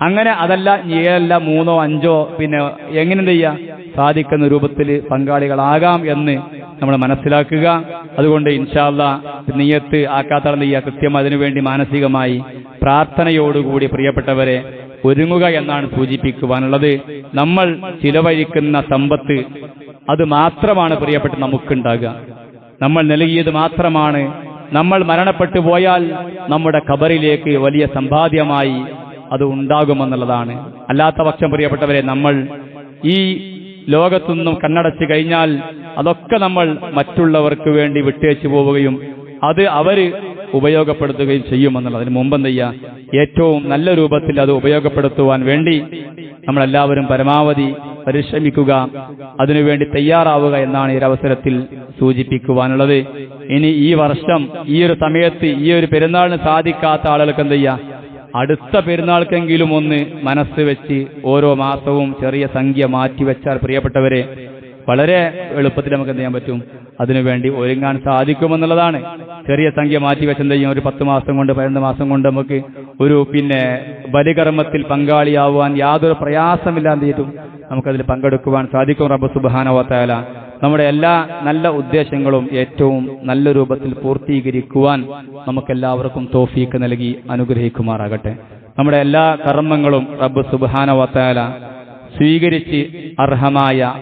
അങ്ങനെ അതല്ല 7 3 5 പിന്നെ എങ്ങനെ ചെയ്യാം, സാധിക്കുന്ന രൂപത്തിൽ പങ്കാളികളാകാം എന്ന് നമ്മൾ മനസ്സിലാക്കുക. അതുകൊണ്ട് ഇൻഷാ അല്ലാഹ് നിയ്യത്ത് ആക്കാത്തറ കൃത്യം അതിനുവേണ്ടി മാനസികമായി പ്രാർത്ഥനയോടുകൂടി പ്രിയപ്പെട്ടവരെ ഒരുങ്ങുക എന്നാണ് സൂചിപ്പിക്കുവാനുള്ളത്. നമ്മൾ ചിലവഴിക്കുന്ന സമ്പത്ത് അത് മാത്രമാണ് പ്രിയപ്പെട്ട് നമുക്കുണ്ടാകുക. നമ്മൾ നൽകിയത് മാത്രമാണ്. നമ്മൾ മരണപ്പെട്ടു പോയാൽ നമ്മുടെ ഖബറിലേക്ക് വലിയ സമ്പാദ്യമായി അത് ഉണ്ടാകുമെന്നുള്ളതാണ്. അല്ലാത്ത പക്ഷം പ്രിയപ്പെട്ടവരെ നമ്മൾ ഈ ലോകത്തുനിന്നും കണ്ണടച്ചു കഴിഞ്ഞാൽ അതൊക്കെ നമ്മൾ മറ്റുള്ളവർക്ക് വേണ്ടി വിട്ടേച്ചു പോവുകയും അത് അവര് ഉപയോഗപ്പെടുത്തുകയും ചെയ്യുമെന്നുള്ളത്. അതിന് മുമ്പ് എന്ത് ചെയ്യുക, ഏറ്റവും നല്ല രൂപത്തിൽ അത് ഉപയോഗപ്പെടുത്തുവാൻ വേണ്ടി നമ്മളെല്ലാവരും പരമാവധി പരിശ്രമിക്കുക, അതിനുവേണ്ടി തയ്യാറാവുക എന്നാണ് ഈ അവസരത്തിൽ സൂചിപ്പിക്കുവാനുള്ളത്. ഇനി ഈ വർഷം ഈ ഒരു സമയത്ത് ഈ ഒരു പെരുന്നാളിന് സാധിക്കാത്ത ആളുകൾക്ക് എന്ത് ചെയ്യുക, അടുത്ത പെരുന്നാൾക്കെങ്കിലും ഒന്ന് മനസ്സ് വെച്ച് ഓരോ മാസവും ചെറിയ സംഖ്യ മാറ്റിവെച്ചാൽ പ്രിയപ്പെട്ടവരെ വളരെ എളുപ്പത്തിൽ നമുക്ക് എന്ത് ചെയ്യാൻ പറ്റും, അതിനുവേണ്ടി ഒരുങ്ങാൻ സാധിക്കുമെന്നുള്ളതാണ്. ചെറിയ സംഖ്യ മാറ്റിവെച്ച് എന്ത് ചെയ്യും, ഒരു 10 മാസം കൊണ്ട് 12 മാസം കൊണ്ട് നമുക്ക് ഒരു ബലികർമ്മത്തിൽ പങ്കാളിയാവാൻ യാതൊരു പ്രയാസമില്ലാതെ ചെയ്തിട്ടും നമുക്കതിൽ പങ്കെടുക്കുവാൻ സാധിക്കും. റബ്ബ് സുബ്ഹാനഹു വ തആല നമ്മുടെ എല്ലാ നല്ല ഉദ്ദേശങ്ങളും ഏറ്റവും നല്ല രൂപത്തിൽ പൂർത്തീകരിക്കുവാൻ നമുക്കെല്ലാവർക്കും തൗഫീഖ് നൽകി അനുഗ്രഹിക്കുമാറാകട്ടെ. നമ്മുടെ എല്ലാ കർമ്മങ്ങളും റബ്ബ് സുബ്ഹാനഹു വ തആല സ്വീകരിച്ച് അർഹമായ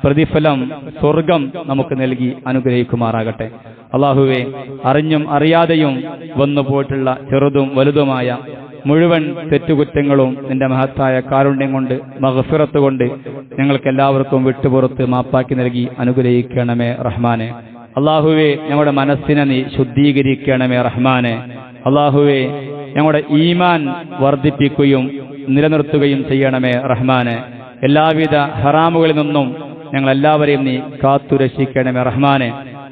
പ്രതിഫലം സ്വർഗം നമുക്ക് നൽകി അനുഗ്രഹിക്കുമാറാകട്ടെ. അല്ലാഹുവേ, അറിഞ്ഞും അറിയാതെയും വന്നു പോയിട്ടുള്ള ചെറുതും വലുതുമായ മുഴുവൻ തെറ്റുകുറ്റങ്ങളും നിന്റെ മഹത്തായ കാരുണ്യം കൊണ്ട് മഗ്ഫിറത്ത് കൊണ്ട് ഞങ്ങൾക്ക് എല്ലാവർക്കും വിട്ടുപുറത്ത് മാപ്പാക്കി നൽകി അനുഗ്രഹിക്കണമേ റഹ്മാനെ. അല്ലാഹുവേ, ഞങ്ങളുടെ മനസ്സിനെ നീ ശുദ്ധീകരിക്കണമേ റഹ്മാനെ. അല്ലാഹുവേ, ഞങ്ങളുടെ ഈമാൻ വർദ്ധിപ്പിക്കുകയും നിലനിർത്തുകയും ചെയ്യണമേ റഹ്മാനെ. എല്ലാവിധ ഹറാമുകളിൽ നിന്നും ഞങ്ങളെല്ലാവരെയും നീ കാത്തുരക്ഷിക്കണമേ റഹ്മാനെ.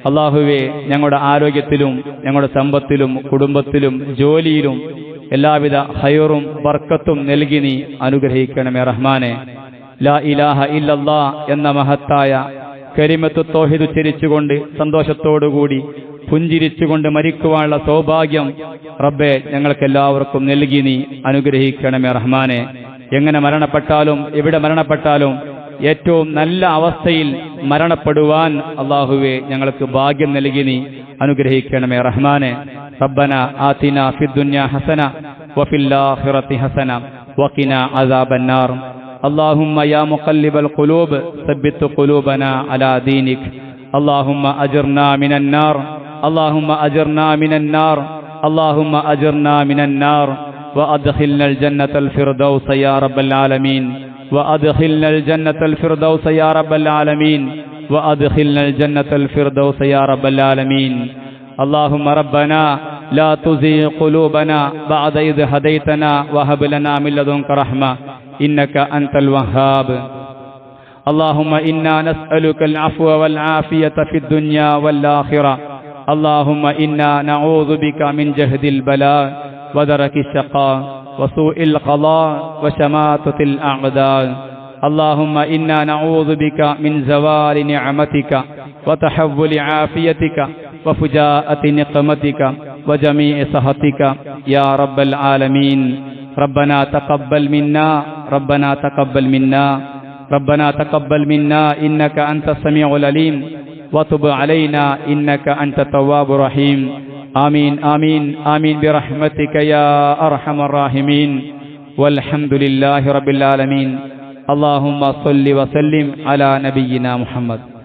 അല്ലാഹുവേ, ഞങ്ങളുടെ ആരോഗ്യത്തിലും ഞങ്ങളുടെ സമ്പത്തിലും കുടുംബത്തിലും ജോലിയിലും എല്ലാവിധ ഖൈറും ബർക്കത്തും നൽകി നീ അനുഗ്രഹിക്കണമേ റഹ്മാനെ. ലാ ഇലാഹ ഇല്ലല്ലാഹ് എന്ന മഹത്തായ കലിമത്തു തൗഹീദ് ഉച്ചരിച്ചുകൊണ്ട് സന്തോഷത്തോടുകൂടി പുഞ്ചിരിച്ചുകൊണ്ട് മരിക്കുവാനുള്ള സൗഭാഗ്യം റബ്ബേ ഞങ്ങൾക്കെല്ലാവർക്കും നൽകി നീ അനുഗ്രഹിക്കണമേ റഹ്മാനെ. എങ്ങനെ മരണപ്പെട്ടാലും എവിടെ മരണപ്പെട്ടാലും ഏറ്റവും നല്ല അവസ്ഥയിൽ മരണപ്പെടുവാൻ അല്ലാഹുവേ ഞങ്ങൾക്ക് ഭാഗ്യം നൽകി നീ അനുഗ്രഹിക്കണമേ റഹ്മാനെ. റബ്ബന ആതിനാ ഫിദ്ദുനിയ ഹസന വഫിൽ ആഖിറതി ഹസന വഖിനാ അദാബന്നാർ. اللهم يا مقلب القلوب ثبت قلوبنا على دينك. اللهم أجرنا من النار. اللهم أجرنا من النار. اللهم أجرنا من النار وأدخلنا الجنة الفردوس يا رب العالمين. وأدخلنا الجنة الفردوس يا رب العالمين. وأدخلنا الجنة الفردوس يا رب العالمين. اللهم ربنا لا تزغ قلوبنا بعد إذ هديتنا وهب لنا من لدنك رحمة إنك أنت الوهاب. اللهم إنا نسألك العفو والعافية في الدنيا والآخرة. اللهم إنا نعوذ بك من جهد البلاء ودرك الشقاء وسوء القضاء وشماتة الأعداء. اللهم إنا نعوذ بك من زوال نعمتك وتحول عافيتك وفجاءة نقمتك وجميع سخطك يا رب العالمين. ربنا تقبل منا. ربنا تقبل منا. ربنا تقبل منا إنك أنت السميع العليم وتب علينا إنك أنت التواب الرحيم. آمين آمين آمين برحمتك يا أرحم الراحمين. والحمد لله رب العالمين. اللهم صل وسلم على نبينا محمد.